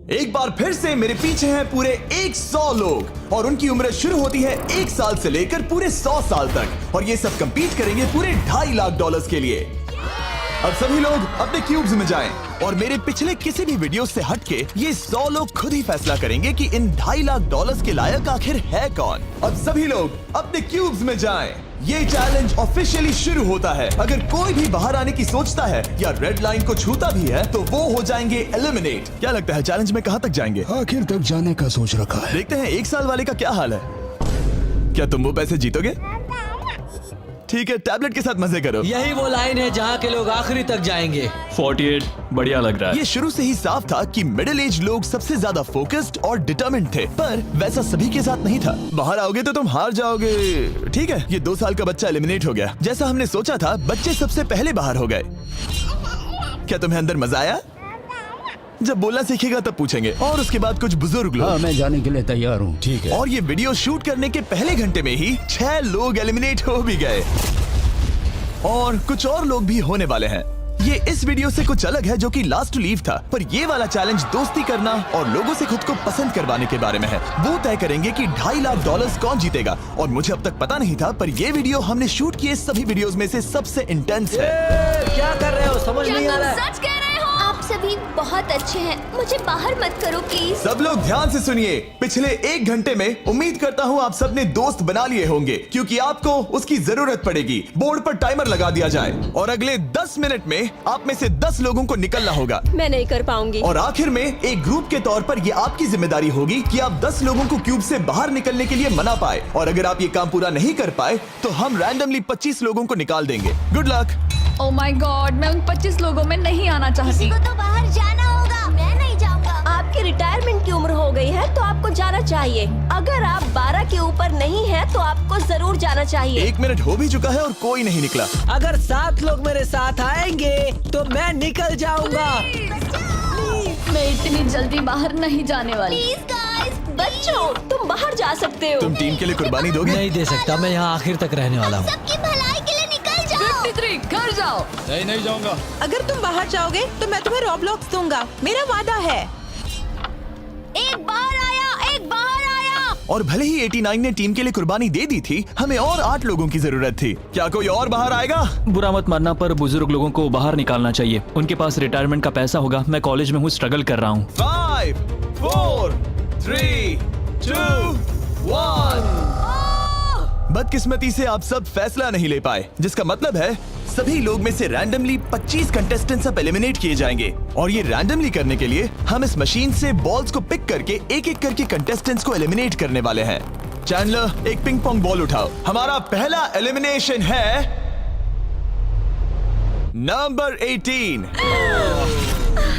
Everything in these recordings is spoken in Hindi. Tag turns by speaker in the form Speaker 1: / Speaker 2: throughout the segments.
Speaker 1: एक बार फिर से मेरे पीछे हैं पूरे 100 लोग और उनकी उम्र शुरू होती है 1 साल से लेकर पूरे 100 साल तक और ये सब compete करेंगे पूरे $2.5 लाख के लिए। अब सभी लोग अपने क्यूब्स में जाएं और मेरे पिछले किसी भी वीडियो से हटके ये 100 लोग खुद ही फैसला करेंगे कि इन $2.5 लाख के लायक आखिर है कौन। अब सभी लोग अपने क्यूब्स में जाएं। ये चैलेंज ऑफिशियली शुरू होता है। अगर कोई भी बाहर आने की सोचता है या रेड लाइन को छूता भी है तो वो हो जाएंगे एलिमिनेट। क्या लगता है चैलेंज में कहां तक जाएंगे?
Speaker 2: आखिर तक जाने का सोच रखा है।
Speaker 1: देखते हैं 1 साल वाले का क्या हाल है। क्या तुम वो पैसे जीतोगे? ठीक है, टैबलेट के साथ मजे करो।
Speaker 3: यही वो लाइन है जहाँ के लोग आखिरी तक जाएंगे।
Speaker 4: 48 बढ़िया लग रहा है।
Speaker 1: ये शुरू से ही साफ था कि मिडिल एज लोग सबसे ज्यादा फोकस्ड और डिटरमिन्ड थे, पर वैसा सभी के साथ नहीं था। बाहर आओगे तो तुम हार जाओगे। ठीक है, ये 2 साल का बच्चा एलिमिनेट हो गया। जैसा हमने सोचा था, बच्चे सबसे पहले बाहर हो गए। क्या तुम्हें अंदर मजा आया? जब बोलना सीखेगा तब पूछेंगे। और उसके बाद कुछ बुजुर्ग लोग।
Speaker 2: हाँ, मैं जाने के लिए तैयार हूँ। ठीक है।
Speaker 1: और ये वीडियो शूट करने के पहले घंटे में ही 6 लोग एलिमिनेट हो भी गए और कुछ और लोग भी होने वाले हैं। ये इस वीडियो से कुछ अलग है जो कि लास्ट टू लीव था, पर ये वाला चैलेंज दोस्ती करना और लोगों से खुद को पसंद करवाने के बारे में है। वो तय करेंगे कि $2.5 लाख कौन जीतेगा और मुझे अब तक पता नहीं था, पर ये वीडियो हमने शूट किए सभी वीडियोस में से सबसे इंटेंस है।
Speaker 3: क्या कर रहे हो? समझ नहीं आ रहा है।
Speaker 5: सच कह रहे हो? आप सभी बहुत अच्छे हैं, मुझे बाहर मत करो प्लीज।
Speaker 1: सब लोग ध्यान से सुनिए। पिछले 1 घंटे में उम्मीद करता हूँ आप सबने दोस्त बना लिए होंगे, क्योंकि आपको उसकी जरूरत पड़ेगी। बोर्ड पर टाइमर लगा दिया जाए और अगले 10 मिनट में आप में से 10 लोगों को निकलना होगा।
Speaker 5: मैं नहीं कर पाऊंगी।
Speaker 1: और आखिर में एक ग्रुप के तौर पर ये आपकी जिम्मेदारी होगी कि आप 10 लोगों को क्यूब से बाहर निकलने के लिए मना पाए। और अगर आप ये काम पूरा नहीं कर पाए तो हम रैंडमली 25 लोगों को निकाल देंगे। Good luck.
Speaker 6: Oh my God, मैं उन 25 लोगों में नहीं आना चाहती।
Speaker 5: किसी को तो बाहर जाना होगा। मैं नहीं जाऊंगा। आपकी रिटायरमेंट की उम्र हो गई है तो आपको जाना चाहिए। अगर आप 12 के ऊपर नहीं हैं तो आपको जरूर जाना चाहिए।
Speaker 1: 1 मिनट हो भी चुका है और कोई नहीं निकला।
Speaker 3: अगर 7 लोग मेरे साथ आएंगे तो मैं निकल जाऊंगा।
Speaker 6: मैं इतनी जल्दी बाहर नहीं जाने वाली।
Speaker 5: प्लीज गाइस, बच्चों तुम बाहर जा सकते हो।
Speaker 1: तुम टीम के लिए कुर्बानी दोगे?
Speaker 3: नहीं दे सकता, मैं यहाँ आखिर तक रहने वाला हूँ।
Speaker 5: सबकी भलाई के लिए निकल जाओ।
Speaker 6: 53 घर जाओ।
Speaker 2: नहीं जाऊंगा।
Speaker 7: अगर तुम बाहर जाओगे तो मैं तुम्हें रॉब्लॉक्स दूंगा, मेरा वादा है।
Speaker 5: एक बाहर आया, एक बाहर आया।
Speaker 1: और भले ही 89 ने टीम के लिए कुर्बानी दे दी थी, हमें और 8 लोगों की जरूरत थी। क्या कोई और बाहर आएगा?
Speaker 4: बुरा मत मानना, पर बुजुर्ग लोगों को बाहर निकालना चाहिए। उनके पास रिटायरमेंट का पैसा होगा। मैं कॉलेज में हूँ, स्ट्रगल कर रहा हूँ।
Speaker 1: 5 4 3 2 1। बदकिस्मती से आप सब फैसला नहीं ले पाए, जिसका मतलब है सभी लोग में से रैंडमली 25 कंटेस्टेंट्स अब एलिमिनेट किए जाएंगे। और ये रैंडमली करने के लिए हम इस मशीन से बॉल्स को पिक करके एक एक करके कंटेस्टेंट्स को एलिमिनेट करने वाले हैं। चैंडलर, एक पिंग पोंग बॉल उठाओ। हमारा पहला एलिमिनेशन है नंबर 18।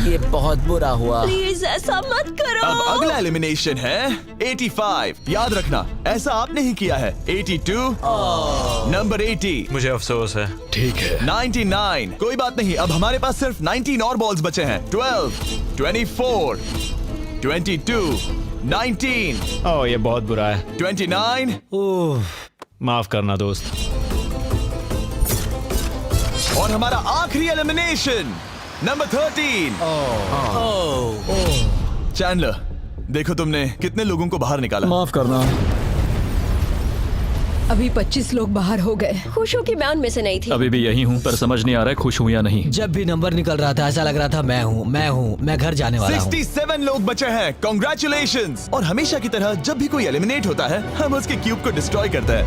Speaker 3: ये बहुत बुरा हुआ।
Speaker 5: प्लीज ऐसा मत करो।
Speaker 1: अब अगला एलिमिनेशन है 85। याद रखना, ऐसा आपने ही किया है। 82, नंबर 80,
Speaker 8: मुझे अफसोस है।
Speaker 2: ठीक है।
Speaker 1: 99। कोई बात नहीं, अब हमारे पास सिर्फ 19 और बॉल्स बचे हैं। 12, 24, 22, 19,
Speaker 8: ओह ये बहुत बुरा है।
Speaker 1: 29,
Speaker 3: ओह,
Speaker 8: माफ करना दोस्त।
Speaker 1: और हमारा आखिरी एलिमिनेशन नंबर 13। चैंडलर, देखो तुमने कितने लोगों को बाहर निकाला।
Speaker 4: माफ करना।
Speaker 6: अभी 25 लोग बाहर हो गए।
Speaker 5: खुश हूँ कि मैं उनमें से नहीं थी।
Speaker 4: अभी भी यही हूँ, पर समझ नहीं आ रहा है खुश हूँ या नहीं।
Speaker 3: जब भी नंबर निकल रहा था ऐसा लग रहा था मैं घर जाने वाला हूँ।
Speaker 1: 67 लोग बचे हैं। कॉन्ग्रेचुलेशंस। और हमेशा की तरह जब भी कोई एलिमिनेट होता है, हम उसके क्यूब को डिस्ट्रॉय करते हैं।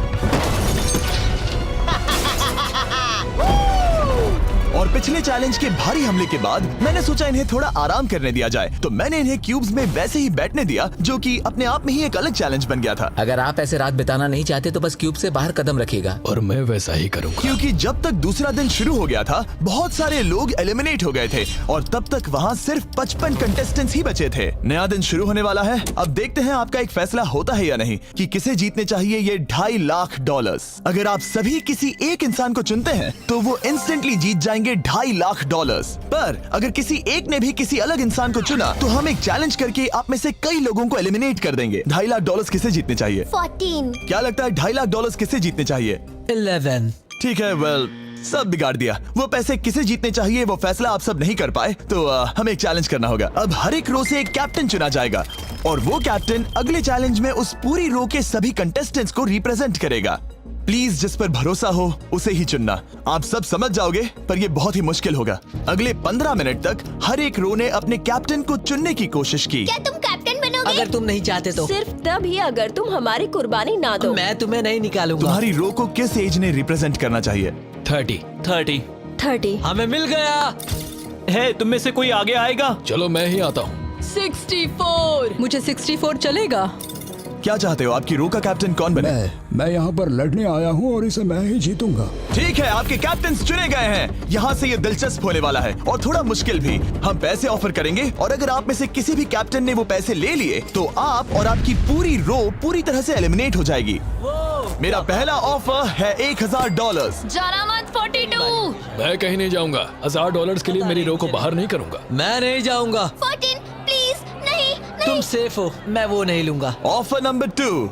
Speaker 1: और पिछले चैलेंज के भारी हमले के बाद मैंने सोचा इन्हें थोड़ा आराम करने दिया जाए, तो मैंने इन्हें क्यूब्स में वैसे ही बैठने दिया, जो कि अपने आप में ही एक अलग चैलेंज बन गया था।
Speaker 9: अगर आप ऐसे रात बिताना नहीं चाहते तो बस क्यूब से बाहर कदम रखिएगा।
Speaker 2: और मैं वैसा ही करूंगा।
Speaker 1: क्योंकि जब तक दूसरा दिन शुरू हो गया था, बहुत सारे लोग एलिमिनेट हो गए थे और तब तक वहाँ सिर्फ 55 कंटेस्टेंट्स ही बचे थे। नया दिन शुरू होने वाला है। अब देखते हैं आपका एक फैसला होता है या नहीं कि किसे जीतने चाहिए ये $2.5 लाख। अगर आप सभी किसी एक इंसान को चुनते हैं तो वो इंस्टेंटली जीत जाएंगे $2.5 लाख। पर अगर किसी एक ने भी किसी अलग इंसान को चुना तो हम एक चैलेंज करके आप में से कई लोगों को एलिमिनेट कर देंगे। $2.5 लाख किसे जीतने चाहिए?
Speaker 5: 14।
Speaker 1: क्या लगता है $2.5 लाख किसे जीतने चाहिए?
Speaker 3: 11।
Speaker 1: ठीक है, वेल सब बिगाड़ दिया। वो पैसे किसे जीतने चाहिए वो फैसला आप सब नहीं कर पाए, तो हमें एक चैलेंज करना होगा। अब हर एक रो से एक कैप्टन चुना जाएगा और वो कैप्टन अगले चैलेंज में उस पूरी रो के सभी कंटेस्टेंट्स को रिप्रेजेंट करेगा। प्लीज जिस पर भरोसा हो उसे ही चुनना। आप सब समझ जाओगे, पर ये बहुत ही मुश्किल होगा। अगले 15 मिनट तक हर एक रो ने अपने कैप्टन को चुनने की कोशिश की।
Speaker 5: क्या तुम कैप्टन बनोगे?
Speaker 3: अगर तुम नहीं चाहते तो
Speaker 5: सिर्फ तभी अगर तुम हमारी कुर्बानी ना दो।
Speaker 3: मैं तुम्हें नहीं निकालूंगा।
Speaker 1: तुम्हारी रो को किस एज ने रिप्रेजेंट करना चाहिए?
Speaker 2: 30।
Speaker 5: 30।
Speaker 3: हमें मिल गया।
Speaker 4: है तुम में से कोई आगे आएगा?
Speaker 2: चलो मैं ही आता हूँ।
Speaker 7: 64। मुझे 64 चलेगा।
Speaker 1: क्या चाहते हो, आपकी रो का कैप्टन कौन बने?
Speaker 2: मैं यहाँ पर लड़ने आया हूँ और इसे मैं ही जीतूंगा।
Speaker 1: ठीक है, आपके कैप्टन चुने गए हैं। यहाँ से ये दिलचस्प होने वाला है और थोड़ा मुश्किल भी। हम पैसे ऑफर करेंगे और अगर आप में से किसी भी कैप्टन ने वो पैसे ले लिए तो आप और आपकी पूरी रो पूरी तरह से एलिमिनेट हो जाएगी। मेरा पहला ऑफर है $1000।
Speaker 6: जाना मत 42।
Speaker 2: मैं कहीं नहीं जाऊंगा। $1000 के लिए मेरी रो को बाहर नहीं करूंगा।
Speaker 3: मैं नहीं जाऊंगा।
Speaker 5: 14 प्लीज। नहीं
Speaker 3: तुम सेफ हो, मैं वो नहीं लूंगा।
Speaker 1: Offer number 2,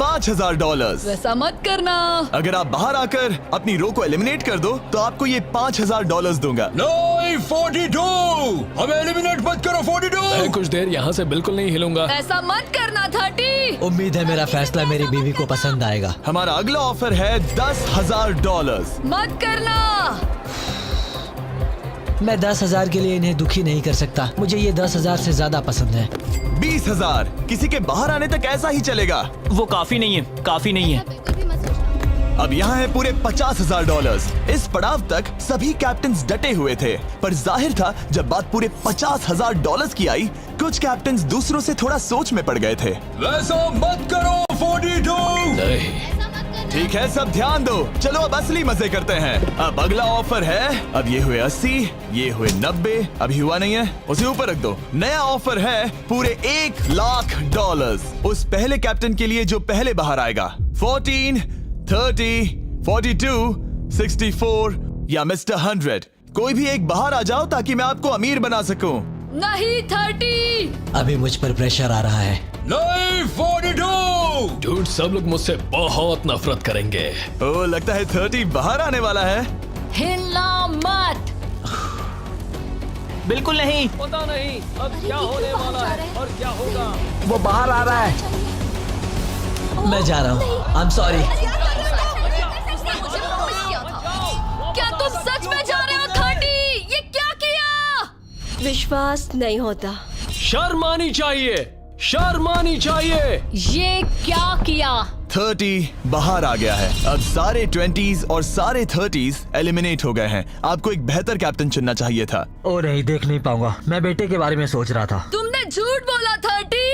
Speaker 1: $5000।
Speaker 7: वैसा मत करना।
Speaker 1: अगर आप बाहर आकर अपनी रो को एलिमिनेट कर दो तो आपको ये $5000 दूंगा।
Speaker 2: नहीं, 42। हमें एलिमिनेट मत करो। 42। मैं कुछ देर यहाँ से बिल्कुल नहीं हिलूंगा।
Speaker 7: ऐसा मत करना 30।
Speaker 3: उम्मीद है मेरा फैसला मेरी बीवी को पसंद आएगा।
Speaker 1: हमारा अगला ऑफर है $10,000।
Speaker 7: मत करना।
Speaker 3: मैं 10,000 के लिए इन्हें दुखी नहीं कर सकता। मुझे ये 10,000 से ज्यादा पसंद है।
Speaker 1: 20,000। किसी के बाहर आने तक ऐसा ही चलेगा।
Speaker 4: वो काफी नहीं है, काफी नहीं है।
Speaker 1: अब यहाँ है पूरे $50,000। इस पड़ाव तक सभी कैप्टन्स डटे हुए थे, पर जाहिर था जब बात पूरे $50,000 की आई, कुछ कैप्टन्स दूसरों से थोड़ा सोच में पड़ गए थे।
Speaker 2: वैसा मत करो। 42। नहीं।
Speaker 1: ठीक है, सब ध्यान दो। चलो अब असली मजे करते हैं। अब अगला ऑफर है, अब ये हुए 80, ये हुए 90, अभी हुआ नहीं है, उसे ऊपर रख दो। नया ऑफर है पूरे $1,00,000 उस पहले कैप्टन के लिए जो पहले बाहर आएगा। 14, 30, 42, 64 या मिस्टर 100। कोई भी एक बाहर आ जाओ ताकि मैं आपको अमीर बना सकूं।
Speaker 7: नहीं 30।
Speaker 3: अभी मुझ पर प्रेशर आ रहा है।
Speaker 2: नहीं, 42। झूठ, सब लोग मुझसे बहुत नफरत करेंगे।
Speaker 1: ओ, लगता है 30 बाहर आने वाला है।
Speaker 7: हिलना मत।
Speaker 4: बिल्कुल नहीं।
Speaker 3: पता नहीं अब क्या होने वाला है और क्या होगा। वो बाहर आ रहा है। मैं जा रहा हूँ। आई एम सॉरी।
Speaker 7: क्या तुम सच में जा रहे हो 30? ये क्या किया?
Speaker 5: विश्वास नहीं होता।
Speaker 2: शर्म आनी चाहिए, शर्म आनी चाहिए।
Speaker 7: ये क्या किया?
Speaker 1: 30 बाहर आ गया है। अब सारे 20s और सारे 30s एलिमिनेट हो गए हैं। आपको एक बेहतर कैप्टन चुनना चाहिए था।
Speaker 3: ओ नहीं, देख नहीं पाऊंगा। मैं बेटे के बारे में सोच रहा था।
Speaker 7: तुमने झूठ बोला 30।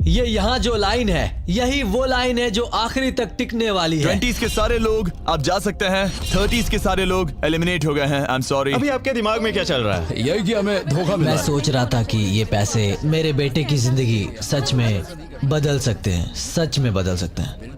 Speaker 3: ये यहाँ जो लाइन है, यही वो लाइन है जो आखिरी तक टिकने वाली है।
Speaker 1: 20s के सारे लोग आप जा सकते हैं, 30s के सारे लोग एलिमिनेट हो गए हैं। आई एम सॉरी।
Speaker 8: अभी आपके दिमाग में क्या चल रहा है?
Speaker 2: यही कि हमें धोखा मिला
Speaker 3: मैं
Speaker 2: है।
Speaker 3: सोच रहा था कि ये पैसे मेरे बेटे की जिंदगी सच में बदल सकते हैं, सच में बदल सकते हैं।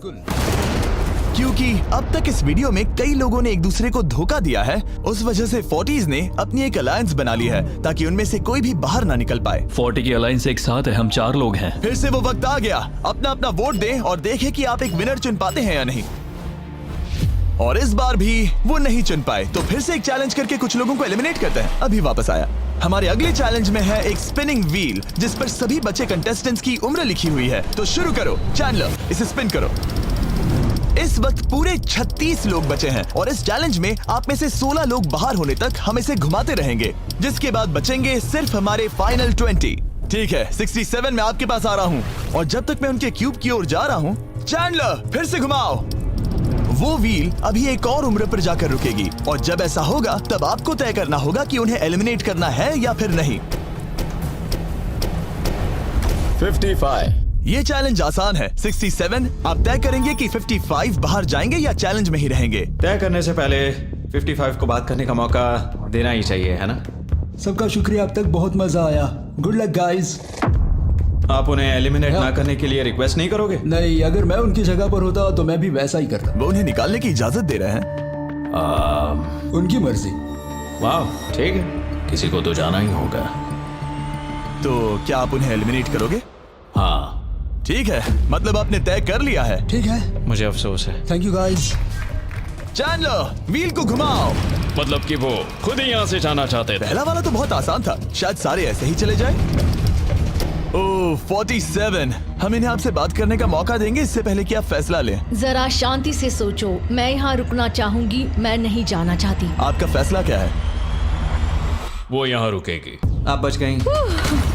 Speaker 1: क्योंकि अब तक इस वीडियो में कई लोगों ने एक दूसरे को धोखा दिया है, उस वजह से 40s ने अपनी एक अलायंस बना ली है ताकि उनमें से कोई भी बाहर ना निकल पाए।
Speaker 4: 40 की अलायंस एक साथ है, हम 4 लोग हैं।
Speaker 1: फिर से वो वक्त आ गया, अपना अपना वोट दें और देखें कि आप एक विनर चुन पाते हैं या नहीं। और इस बार भी वो नहीं चुन पाए, तो फिर से एक चैलेंज करके कुछ लोगों को एलिमिनेट करते हैं। अभी वापस आया। हमारे अगले चैलेंज में है एक स्पिनिंग व्हील जिस पर सभी बचे कंटेस्टेंट्स की उम्र लिखी हुई है। तो शुरू करो चैंडलर, इसे स्पिन करो। इस वक्त पूरे 36 लोग बचे हैं और इस चैलेंज में आप में से 16 लोग बाहर होने तक हम इसे घुमाते रहेंगे, जिसके बाद बचेंगे सिर्फ हमारे फाइनल 20। ठीक है, 67 में आपके पास आ रहा हूँ और जब तक मैं उनके क्यूब की ओर जा रहा हूँ, चैंडलर फिर से घुमाओ। वो व्हील अभी एक और उम्र पर जाकर रुकेगी और जब ऐसा होगा तब आपको तय करना होगा कि उन्हें एलिमिनेट करना है या फिर नहीं।
Speaker 2: 55।
Speaker 1: ये चैलेंज आसान है। 67 आप तय करेंगे कि 55 बाहर जाएंगे या चैलेंज में ही रहेंगे।
Speaker 8: तय करने से पहले 55 को बात करने का मौका देना ही चाहिए, है ना?
Speaker 2: सबका शुक्रिया, अब तक बहुत मजा आया। Good luck guys.
Speaker 8: आप उन्हें एलिमिनेट ना करने के लिए रिक्वेस्ट नहीं करोगे?
Speaker 2: नहीं, अगर मैं उनकी जगह पर होता तो मैं भी वैसा ही करता।
Speaker 1: वो उन्हें निकालने की इजाजत दे रहे हैं।
Speaker 2: उनकी मर्जी।
Speaker 8: वाह, ठीक है।
Speaker 2: किसी को तो जाना ही होगा।
Speaker 1: तो क्या आप उन्हें एलिमिनेट करोगे?
Speaker 2: हाँ
Speaker 1: ठीक है, मतलब आपने तय कर लिया है।
Speaker 2: ठीक है,
Speaker 8: मुझे अफसोस है।
Speaker 2: Thank you guys.
Speaker 1: Chandler, wheel को घुमाओ।
Speaker 2: मतलब कि वो खुद ही यहाँ से जाना चाहते थे।
Speaker 1: पहला वाला तो बहुत आसान था, शायद सारे ऐसे ही चले जाए। ओह 47, हम इन्हें आपसे बात करने का मौका देंगे इससे पहले कि आप फैसला लें।
Speaker 7: जरा शांति से सोचो, मैं यहाँ रुकना चाहूंगी, मैं नहीं जाना चाहती।
Speaker 1: आपका फैसला क्या है?
Speaker 2: वो यहाँ रुकेगी।
Speaker 8: आप बच गई।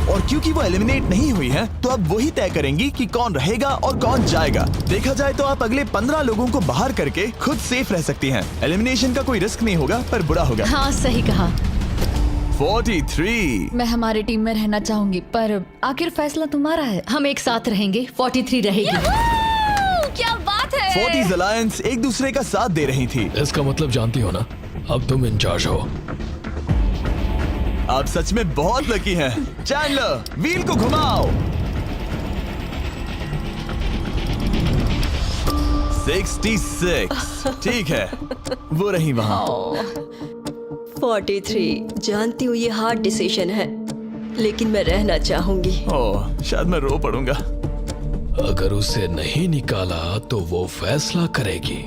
Speaker 1: और क्योंकि वो एलिमिनेट नहीं हुई है, तो अब वही तय करेंगी कि कौन रहेगा और कौन जाएगा। देखा जाए तो आप अगले 15 लोगों को बाहर करके खुद सेफ रह सकती हैं। एलिमिनेशन का कोई रिस्क नहीं होगा, पर बुरा होगा।
Speaker 7: हाँ सही कहा।
Speaker 1: 43।
Speaker 6: मैं हमारी टीम में रहना चाहूंगी, पर आखिर फैसला तुम्हारा है।
Speaker 7: हम एक साथ रहेंगे। 43 रहेगी।
Speaker 5: क्या बात है।
Speaker 1: 40s अलायंस एक दूसरे का साथ दे रही थी।
Speaker 2: इसका मतलब जानती हो ना, अब तुम इंचार्ज हो।
Speaker 1: आप सच में बहुत लकी हैं। चैंडलर, व्हील को घुमाओ। 66। ठीक है, वो रही वहां।
Speaker 5: 43, जानती हूँ ये हार्ड डिसीजन है, लेकिन मैं रहना चाहूंगी।
Speaker 1: ओह, शायद मैं रो पड़ूंगा।
Speaker 2: अगर उसे नहीं निकाला तो वो फैसला करेगी।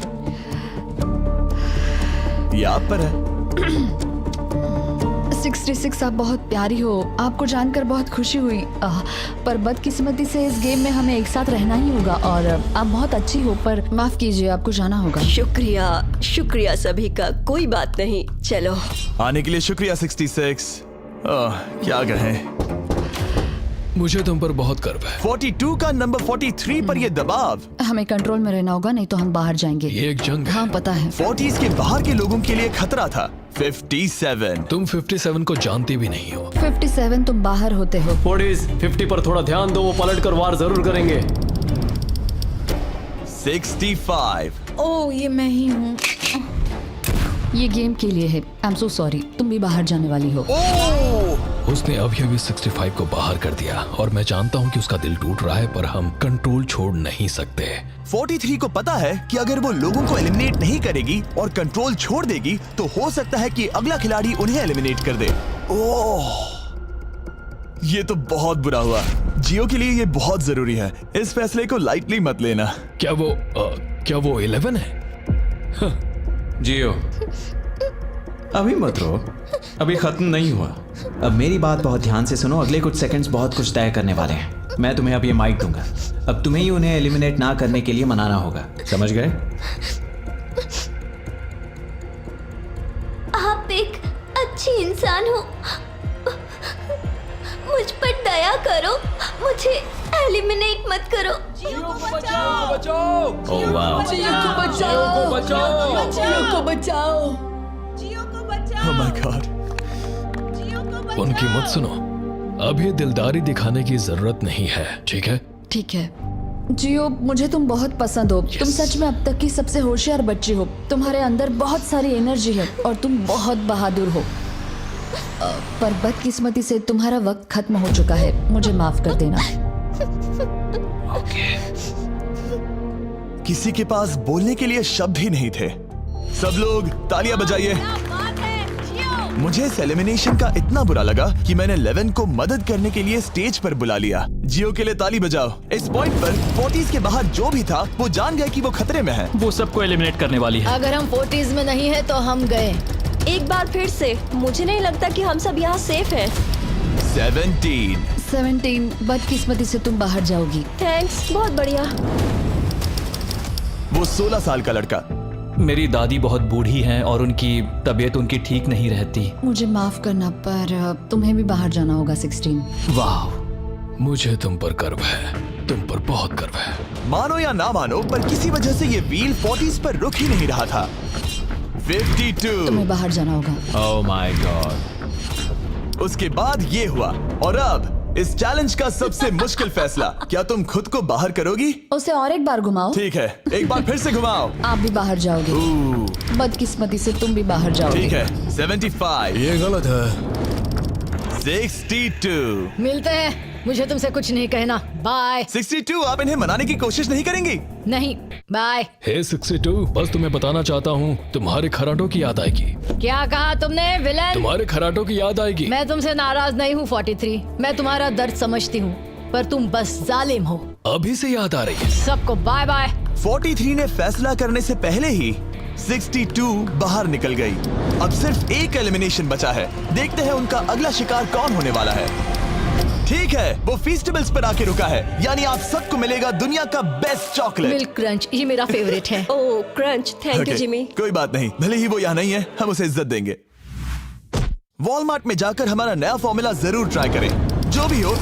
Speaker 1: ये आप पर है।
Speaker 6: 66 आप बहुत प्यारी हो, आपको जानकर बहुत खुशी हुई। पर बदकिस्मती से इस गेम में हमें एक साथ रहना ही होगा। और आप बहुत अच्छी हो, पर माफ कीजिए, आपको जाना होगा।
Speaker 5: शुक्रिया, शुक्रिया सभी का। कोई बात नहीं, चलो।
Speaker 1: आने के लिए शुक्रिया 66। क्या कहें।
Speaker 2: मुझे तुम पर बहुत गर्व है।
Speaker 1: 42 का नंबर 43 पर ये दबाव।
Speaker 6: हमें कंट्रोल में रहना होगा, नहीं तो हम बाहर जाएंगे।
Speaker 2: ये एक जंग है।
Speaker 6: हाँ पता है।
Speaker 1: 40s के बाहर के लोगों के लिए खतरा था। 57।
Speaker 2: तुम 57 को जानती भी नहीं हो।
Speaker 6: 57 तुम बाहर होते हो।
Speaker 10: 50 पर थोड़ा ध्यान दो, वो पलट कर वार जरूर करेंगे।
Speaker 1: 65।
Speaker 6: ओह ये मैं ही हूँ। ये गेम के लिए है। आई एम सो सॉरी, तुम भी बाहर जाने वाली हो।
Speaker 2: उसने अभी 65 को बाहर कर दिया और मैं जानता हूँ कि उसका दिल टूट रहा है, पर हम कंट्रोल छोड़ नहीं सकते।
Speaker 1: 43 को पता है कि अगर वो लोगों को एलिमिनेट नहीं करेगी और कंट्रोल छोड़ देगी, तो हो सकता है कि अगला खिलाड़ी उन्हें एलिमिनेट कर दे। ओह, ये तो बहुत बुरा हुआ। जियो के लिए ये बहुत जरूरी है। इस फैसले को लाइटली मत लेना।
Speaker 2: क्या वो 11 है?
Speaker 8: जियो, अभी मत रो, अभी खत्म नहीं हुआ। अब मेरी बात बहुत ध्यान से सुनो। अगले कुछ सेकंड्स बहुत कुछ तय करने वाले हैं। मैं तुम्हें अब ये माइक दूंगा। अब तुम्हें ही उन्हें एलिमिनेट ना करने के लिए मनाना होगा, समझ गए?
Speaker 5: आप एक अच्छी इंसान हो, मुझ पर दया करो, मुझे एलिमिनेट मत करो।
Speaker 2: ओह वाह।
Speaker 1: Oh my God।
Speaker 2: उनकी मत सुनो। अभी दिलदारी दिखाने की जरूरत नहीं है, ठीक है?
Speaker 6: ठीक है। जियो, मुझे तुम बहुत पसंद हो। तुम सच में अब तक की सबसे होशियार बच्ची हो। तुम्हारे अंदर बहुत सारी एनर्जी है और तुम बहुत बहादुर हो। पर बदकिस्मती से तुम्हारा वक्त खत्म हो चुका है। मुझे माफ कर देना।
Speaker 1: किसी के पास बोलने के लिए शब्द ही नहीं थे। सब लोग तालियां बजाइए। मुझे इस एलिमिनेशन का इतना बुरा लगा कि मैंने 11 को मदद करने के लिए स्टेज पर बुला लिया। जियो के लिए ताली बजाओ। इस पॉइंट पर 40s के बाहर जो भी था वो जान गया कि वो खतरे में है।
Speaker 4: वो सबको एलिमिनेट करने वाली है।
Speaker 7: अगर हम 40s में नहीं है तो हम गए।
Speaker 5: एक बार फिर से, मुझे नहीं लगता कि हम सब यहाँ सेफ हैं।
Speaker 6: 17 बदकिस्मती से तुम बाहर जाओगी।
Speaker 5: थैंक्स, बहुत बढ़िया।
Speaker 1: वो 16 साल का लड़का।
Speaker 4: मेरी दादी बहुत बूढ़ी हैं और उनकी तबीयत उनकी ठीक नहीं रहती।
Speaker 6: मुझे माफ करना, पर तुम्हें भी बाहर जाना होगा। 16।
Speaker 2: वाह, मुझे तुम पर गर्व है। तुम पर बहुत गर्व है।
Speaker 1: मानो या ना मानो, पर किसी वजह से ये व्हील 40s पर रुक ही नहीं रहा था। 52।
Speaker 6: तुम्हें बाहर जाना होगा।
Speaker 8: ओह माय गॉड।
Speaker 1: उसके बाद ये हुआ और अब इस चैलेंज का सबसे मुश्किल फैसला। क्या तुम खुद को बाहर करोगी?
Speaker 6: उसे और एक बार घुमाओ।
Speaker 1: ठीक है, एक बार फिर से घुमाओ।
Speaker 6: आप भी बाहर जाओगे। बदकिस्मती से तुम भी बाहर जाओगे।
Speaker 1: ठीक है। 75।
Speaker 2: ये गलत है।
Speaker 1: 62।
Speaker 7: मिलते हैं। मुझे तुमसे कुछ नहीं कहना। बाय।
Speaker 1: 62। आप इन्हें मनाने की कोशिश नहीं करेंगी?
Speaker 7: नहीं, बाय।
Speaker 2: हे 62, बस तुम्हें बताना चाहता हूँ, तुम्हारे खराटों की याद आएगी।
Speaker 7: क्या कहा तुमने विलन?
Speaker 2: तुम्हारे खराटों की याद आएगी।
Speaker 7: मैं तुमसे नाराज नहीं हूँ 43। मैं तुम्हारा दर्द समझती हूँ, पर तुम बस जालिम हो।
Speaker 2: अभी से याद आ रही है।
Speaker 7: सबको बाय बाय।
Speaker 1: 43 ने फैसला करने से पहले ही 62 बाहर निकल गई। अब सिर्फ एक एलिमिनेशन बचा है। देखते हैं उनका अगला शिकार कौन होने वाला है। ठीक है, वो फीस्टेबल्स पर आके रुका है, यानी आप सबको मिलेगा दुनिया का बेस्ट चॉकलेट।
Speaker 7: मिल्क क्रंच, ये मेरा फेवरेट है।
Speaker 5: ओह क्रंच, थैंक यू जिमी।
Speaker 1: कोई बात नहीं, भले ही वो यहाँ नहीं है, हम उसे इज्जत देंगे। वॉलमार्ट में जाकर हमारा नया फॉर्मूला जरूर ट्राई करें। जो भी हो,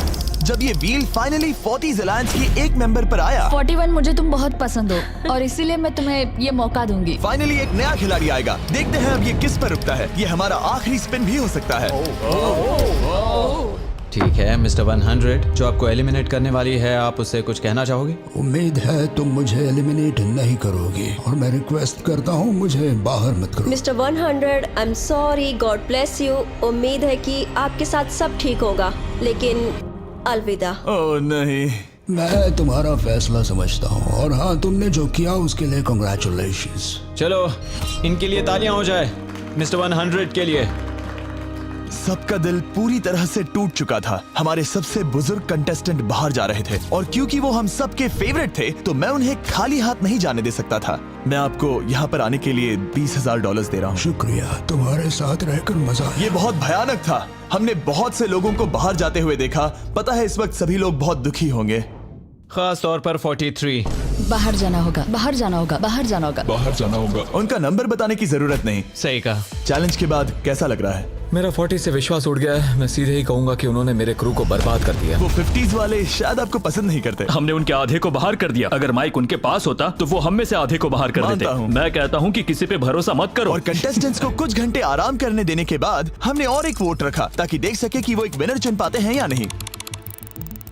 Speaker 1: जब ये व्हील फाइनली 40s अलायंस की एक मेंबर पर आया,
Speaker 6: 41 मुझे तुम बहुत पसंद हो और इसीलिए मैं तुम्हें ये मौका दूंगी।
Speaker 1: फाइनली एक नया खिलाड़ी आएगा। देखते हैं अब ये किस पर रुकता है। ये हमारा आखिरी स्पिन भी हो सकता है।
Speaker 8: ठीक है मिस्टर 100, जो आपको एलिमिनेट करने वाली है, आप उससे कुछ कहना चाहोगे?
Speaker 11: उम्मीद है तुम मुझे एलिमिनेट नहीं करोगे और मैं रिक्वेस्ट करता हूँ मुझे बाहर मत करो।
Speaker 5: Mister 100, I am sorry, God bless you. उम्मीद है कि आपके साथ सब ठीक होगा, लेकिन अलविदा।
Speaker 1: ओह नहीं,
Speaker 11: मैं तुम्हारा फैसला समझता हूँ और हाँ, तुमने जो किया उसके लिए कांग्रेचुलेशंस।
Speaker 8: चलो इनके लिए तालियां हो जाए, मिस्टर 100 के लिए।
Speaker 1: सबका दिल पूरी तरह से टूट चुका था। हमारे सबसे बुजुर्ग कंटेस्टेंट बाहर जा रहे थे और क्योंकि वो हम सबके फेवरेट थे तो मैं उन्हें खाली हाथ नहीं जाने दे सकता था। मैं आपको यहाँ पर आने के लिए $20,000 दे रहा हूँ।
Speaker 11: शुक्रिया, तुम्हारे साथ रहकर मजा आया।
Speaker 1: ये बहुत भयानक था। हमने बहुत से लोगों को बाहर जाते हुए देखा। पता है इस वक्त सभी लोग बहुत दुखी होंगे,
Speaker 8: खास तौर पर 43।
Speaker 6: बाहर जाना होगा, बाहर जाना होगा, बाहर जाना होगा,
Speaker 2: बाहर जाना होगा।
Speaker 1: उनका नंबर बताने की जरूरत नहीं।
Speaker 8: सही कहा।
Speaker 1: चैलेंज के बाद कैसा लग रहा है?
Speaker 2: मेरा 40 से विश्वास उड़ गया है। मैं सीधे ही कहूंगा कि उन्होंने मेरे क्रू को बर्बाद कर दिया।
Speaker 1: वो 50s वाले शायद आपको पसंद नहीं करते।
Speaker 4: हमने उनके आधे को बाहर कर दिया। अगर माइक उनके पास होता तो वो हम में से आधे को बाहर कर
Speaker 1: मानता
Speaker 4: देते।
Speaker 1: हूं।
Speaker 4: मैं कहता हूं कि किसी पे भरोसा मत करो।
Speaker 1: और कंटेस्टेंट्स को कुछ घंटे आराम करने देने के बाद हमने और एक वोट रखा ताकि देख सके कि वो एक विनर चुन पाते हैं या नहीं।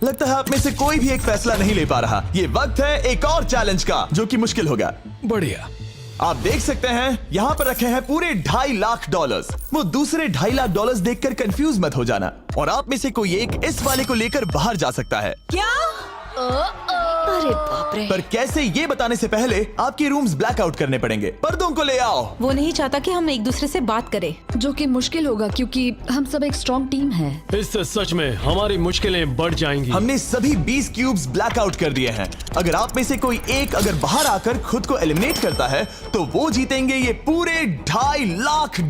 Speaker 1: लगता है आप में से कोई भी एक फैसला नहीं ले पा रहा। ये वक्त है एक और चैलेंज का, जो कि मुश्किल होगा।
Speaker 2: बढ़िया।
Speaker 1: आप देख सकते हैं यहाँ पर रखे हैं पूरे $2.5 लाख। वो दूसरे $2.5 लाख देखकर कंफ्यूज मत हो जाना। और आप में से कोई एक इस वाले को लेकर बाहर जा सकता है।
Speaker 7: क्या? अरे बाप रे।
Speaker 1: पर कैसे, ये बताने से पहले आपके रूम्स ब्लैकआउट करने पड़ेंगे। पर्दों को ले आओ।
Speaker 7: वो नहीं चाहता कि हम एक दूसरे से बात करें,
Speaker 6: जो कि मुश्किल होगा क्योंकि हम सब एक स्ट्रॉन्ग टीम है।
Speaker 10: इससे सच में हमारी मुश्किलें बढ़ जाएंगी।
Speaker 1: हमने सभी 20 क्यूब्स ब्लैकआउट कर दिए हैं। अगर आप में से कोई एक अगर बाहर आकर खुद को एलिमिनेट करता है तो वो जीतेंगे ये पूरे $2.5 लाख।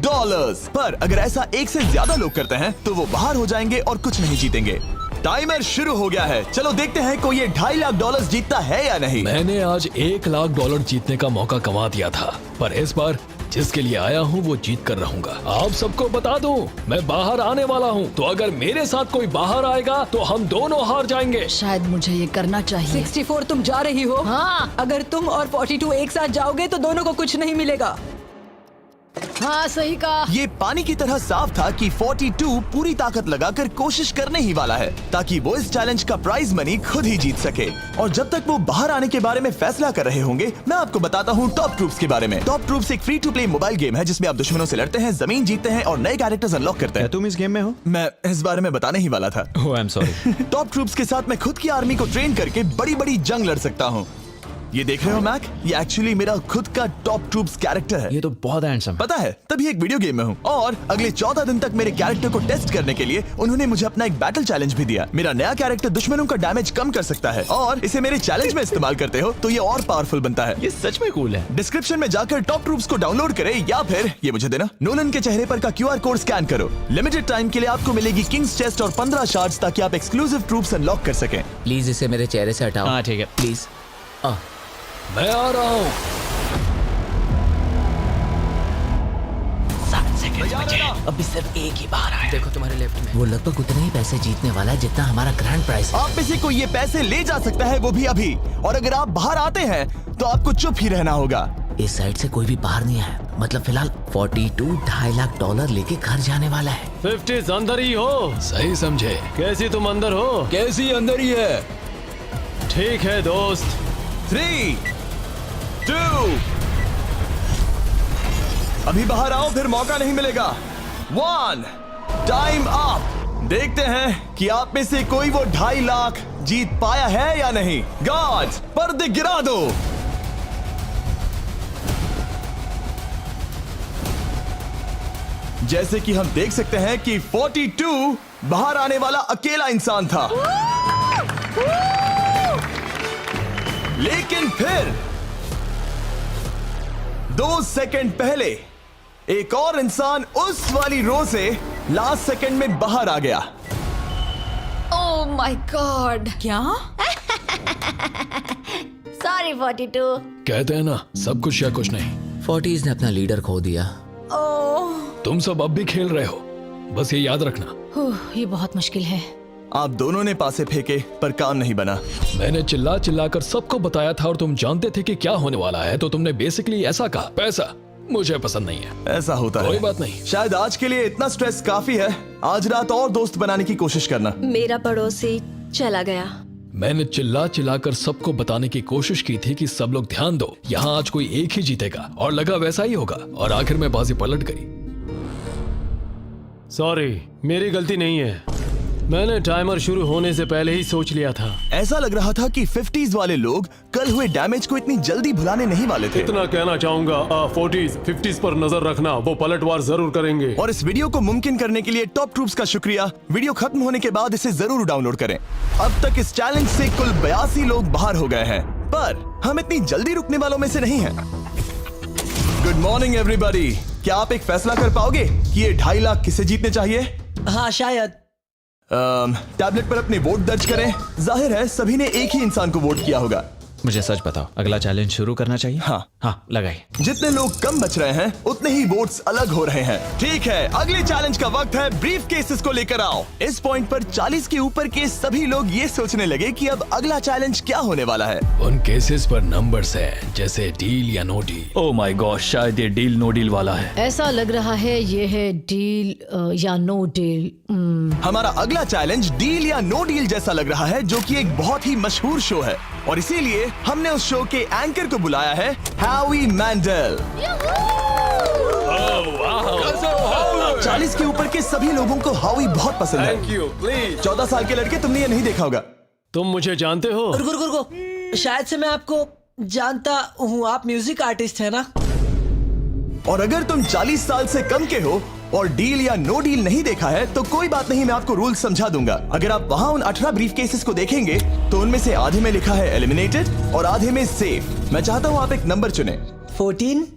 Speaker 1: पर अगर ऐसा एक से ज्यादा लोग करते हैं तो वो बाहर हो जाएंगे और कुछ नहीं जीतेंगे। टाइमर शुरू हो गया है। चलो देखते हैं कोई ये $2.5 लाख जीतता है या नहीं।
Speaker 2: मैंने आज $1 लाख जीतने का मौका कमा दिया था, पर इस बार जिसके लिए आया हूँ वो जीत कर रहूंगा। आप सबको बता दूं, मैं बाहर आने वाला हूँ, तो अगर मेरे साथ कोई बाहर आएगा तो हम दोनों हार जाएंगे।
Speaker 6: शायद मुझे ये करना चाहिए।
Speaker 7: 64 तुम जा रही हो? हाँ। अगर तुम और 42 एक साथ जाओगे तो दोनों को कुछ नहीं मिलेगा।
Speaker 6: हाँ सही कहा।
Speaker 1: ये पानी की तरह साफ था कि 42 पूरी ताकत लगाकर कोशिश करने ही वाला है ताकि वो इस चैलेंज का प्राइज मनी खुद ही जीत सके। और जब तक वो बाहर आने के बारे में फैसला कर रहे होंगे, मैं आपको बताता हूँ टॉप ट्रूप्स के बारे में। टॉप ट्रूप्स एक free to play mobile game है जिसमें आप दुश्मनों से लड़ते हैं, जमीन जीतते हैं और नए कैरेक्टर्स अनलॉक करते हैं।
Speaker 8: तुम इस गेम में हो?
Speaker 1: मैं इस बारे में बताने ही वाला था।
Speaker 8: Oh I am sorry.
Speaker 1: Top troops के साथ मैं खुद की आर्मी को ट्रेन करके बड़ी बड़ी जंग लड़ सकता हूँ। ये देख रहे हो मैक, ये एक्चुअली मेरा खुद का टॉप ट्रूप्स कैरेक्टर है।
Speaker 8: ये तो बहुत हैंडसम।
Speaker 1: पता है, तभी एक वीडियो गेम में हूँ। और अगले 14 दिन तक मेरे कैरेक्टर को टेस्ट करने के लिए उन्होंने मुझे अपना एक बैटल चैलेंज भी दिया। मेरा नया कैरेक्टर दुश्मनों का डैमेज कम कर सकता है और इसे मेरे चैलेंज में इस्तेमाल करते हो तो ये और पावरफुल बनता है।
Speaker 8: ये सच में कूल है।
Speaker 1: डिस्क्रिप्शन में जाकर टॉप ट्रूप्स को डाउनलोड करें या फिर ये मुझे देना, नोलन के चेहरे पर का QR कोड स्कैन करो। लिमिटेड टाइम के लिए आपको मिलेगी किंग्स चेस्ट और 15 शार्ड्स ताकि आप एक्सक्लूसिव ट्रूप्स अनलॉक कर सकें।
Speaker 9: प्लीज इसे मेरे चेहरे से हटाओ।
Speaker 8: हाँ ठीक है।
Speaker 9: प्लीज।
Speaker 2: मैं आ रहा हूँ।
Speaker 9: 7 सेकंड बचे। अभी सिर्फ एक ही बाहर आया। देखो तुम्हारे लेफ्ट में। वो लगभग उतने ही पैसे जीतने वाला है जितना हमारा ग्रैंड प्राइस है।
Speaker 1: आप में से कोई ये पैसे ले जा सकता है, वो भी अभी। और अगर आप बाहर आते हैं तो आपको चुप ही रहना होगा।
Speaker 9: इस साइड से कोई भी बाहर नहीं आया। मतलब फिलहाल 42 $2.5 लाख लेके घर जाने वाला है।
Speaker 10: 50 अंदर ही हो।
Speaker 2: सही समझे।
Speaker 10: कैसी तुम अंदर हो?
Speaker 2: कैसी अंदर ही है।
Speaker 10: ठीक है दोस्त।
Speaker 1: 3, 2, अभी बाहर आओ, फिर मौका नहीं मिलेगा। 1, टाइम अप। देखते हैं कि आप में से कोई वो $2.5 लाख जीत पाया है या नहीं। गार्ड्स, पर्दे गिरा दो। जैसे कि हम देख सकते हैं कि 42 बाहर आने वाला अकेला इंसान था, लेकिन फिर 2 सेकंड पहले एक और इंसान उस वाली रो से लास्ट सेकंड में बाहर आ गया।
Speaker 6: ओह माय गॉड।
Speaker 7: क्या?
Speaker 5: सॉरी 42।
Speaker 2: कहते हैं ना, सब कुछ या कुछ नहीं।
Speaker 9: 40s ने अपना लीडर खो दिया।
Speaker 5: ओह,
Speaker 2: तुम सब अब भी खेल रहे हो, बस ये याद रखना।
Speaker 7: ये बहुत मुश्किल है।
Speaker 1: आप दोनों ने पासे फेंके पर काम नहीं बना।
Speaker 2: मैंने चिल्ला चिल्ला कर सबको बताया था और तुम जानते थे कि क्या होने वाला है, तो तुमने बेसिकली ऐसा कहा, पैसा मुझे पसंद नहीं है।
Speaker 1: ऐसा होता है।
Speaker 2: कोई बात नहीं।
Speaker 1: शायद आज के लिए इतना स्ट्रेस काफी है। आज रात और दोस्त बनाने की कोशिश करना।
Speaker 5: मेरा पड़ोसी चला गया।
Speaker 2: मैंने चिल्ला चिल्ला कर सबको बताने की कोशिश की थी कि सब लोग ध्यान दो, यहाँ आज कोई एक ही जीतेगा, और लगा वैसा ही होगा, और आखिर में बाजी पलट गई।
Speaker 10: सॉरी, मेरी गलती नहीं है। मैंने टाइमर शुरू होने से पहले ही सोच लिया था।
Speaker 1: ऐसा लग रहा था कि 50s वाले लोग कल हुए डैमेज को इतनी जल्दी भुलाने नहीं वाले थे।
Speaker 10: इतना कहना चाहूंगा, 40s 50s पर नजर रखना, वो पलटवार जरूर करेंगे।
Speaker 1: और इस वीडियो को मुमकिन करने के लिए टॉप ट्रूप्स का शुक्रिया। वीडियो खत्म होने के बाद इसे जरूर डाउनलोड करें। अब तक इस चैलेंज से कुल 82 लोग बाहर हो गए हैं, पर हम इतनी जल्दी रुकने वालों में से नहीं हैं। Good morning everybody. क्या आप एक फैसला कर पाओगे कि ये 2.5 लाख किसे जीतने चाहिए?
Speaker 3: हाँ शायद।
Speaker 1: टैबलेट पर अपने वोट दर्ज करें। जाहिर है सभी ने एक ही इंसान को वोट किया होगा।
Speaker 8: मुझे सच बताओ, अगला चैलेंज शुरू करना चाहिए? हाँ लगाइए।
Speaker 1: जितने लोग कम बच रहे हैं उतने ही वोट्स अलग हो रहे हैं। ठीक है, अगले चैलेंज का वक्त है। ब्रीफ केसेस को लेकर आओ। इस पॉइंट पर 40 के ऊपर के सभी लोग ये सोचने लगे कि अब अगला चैलेंज क्या होने वाला है।
Speaker 2: उन केसेस पर नंबर्स है, जैसे डील या no deal.
Speaker 4: Oh my god, शायद ये डील नो डील वाला है।
Speaker 7: ऐसा लग रहा है ये है डील या नो डील।
Speaker 1: हमारा अगला चैलेंज डील या नो डील जैसा लग रहा है, जो कि एक बहुत ही मशहूर शो है, और इसीलिए हमने उस शो के एंकर को बुलाया है, हैवी मैंडल। 40 के ऊपर के सभी लोगों को हावी बहुत पसंद है।
Speaker 10: Thank you, please.
Speaker 1: 14 साल के लड़के, तुमने ये नहीं देखा होगा।
Speaker 10: तुम मुझे जानते हो?
Speaker 3: रुको, शायद से मैं आपको जानता हूँ। आप म्यूजिक आर्टिस्ट है ना?
Speaker 1: और अगर तुम 40 साल से कम के हो और डील या नो डील नहीं देखा है तो कोई बात नहीं, मैं आपको रूल समझा दूंगा। अगर आप वहां उन 18 ब्रीफ केसेस को देखेंगे तो उनमें से आधे में लिखा है एलिमिनेटेड और आधे में सेफ। मैं चाहता हूं आप एक नंबर चुने।
Speaker 3: 14।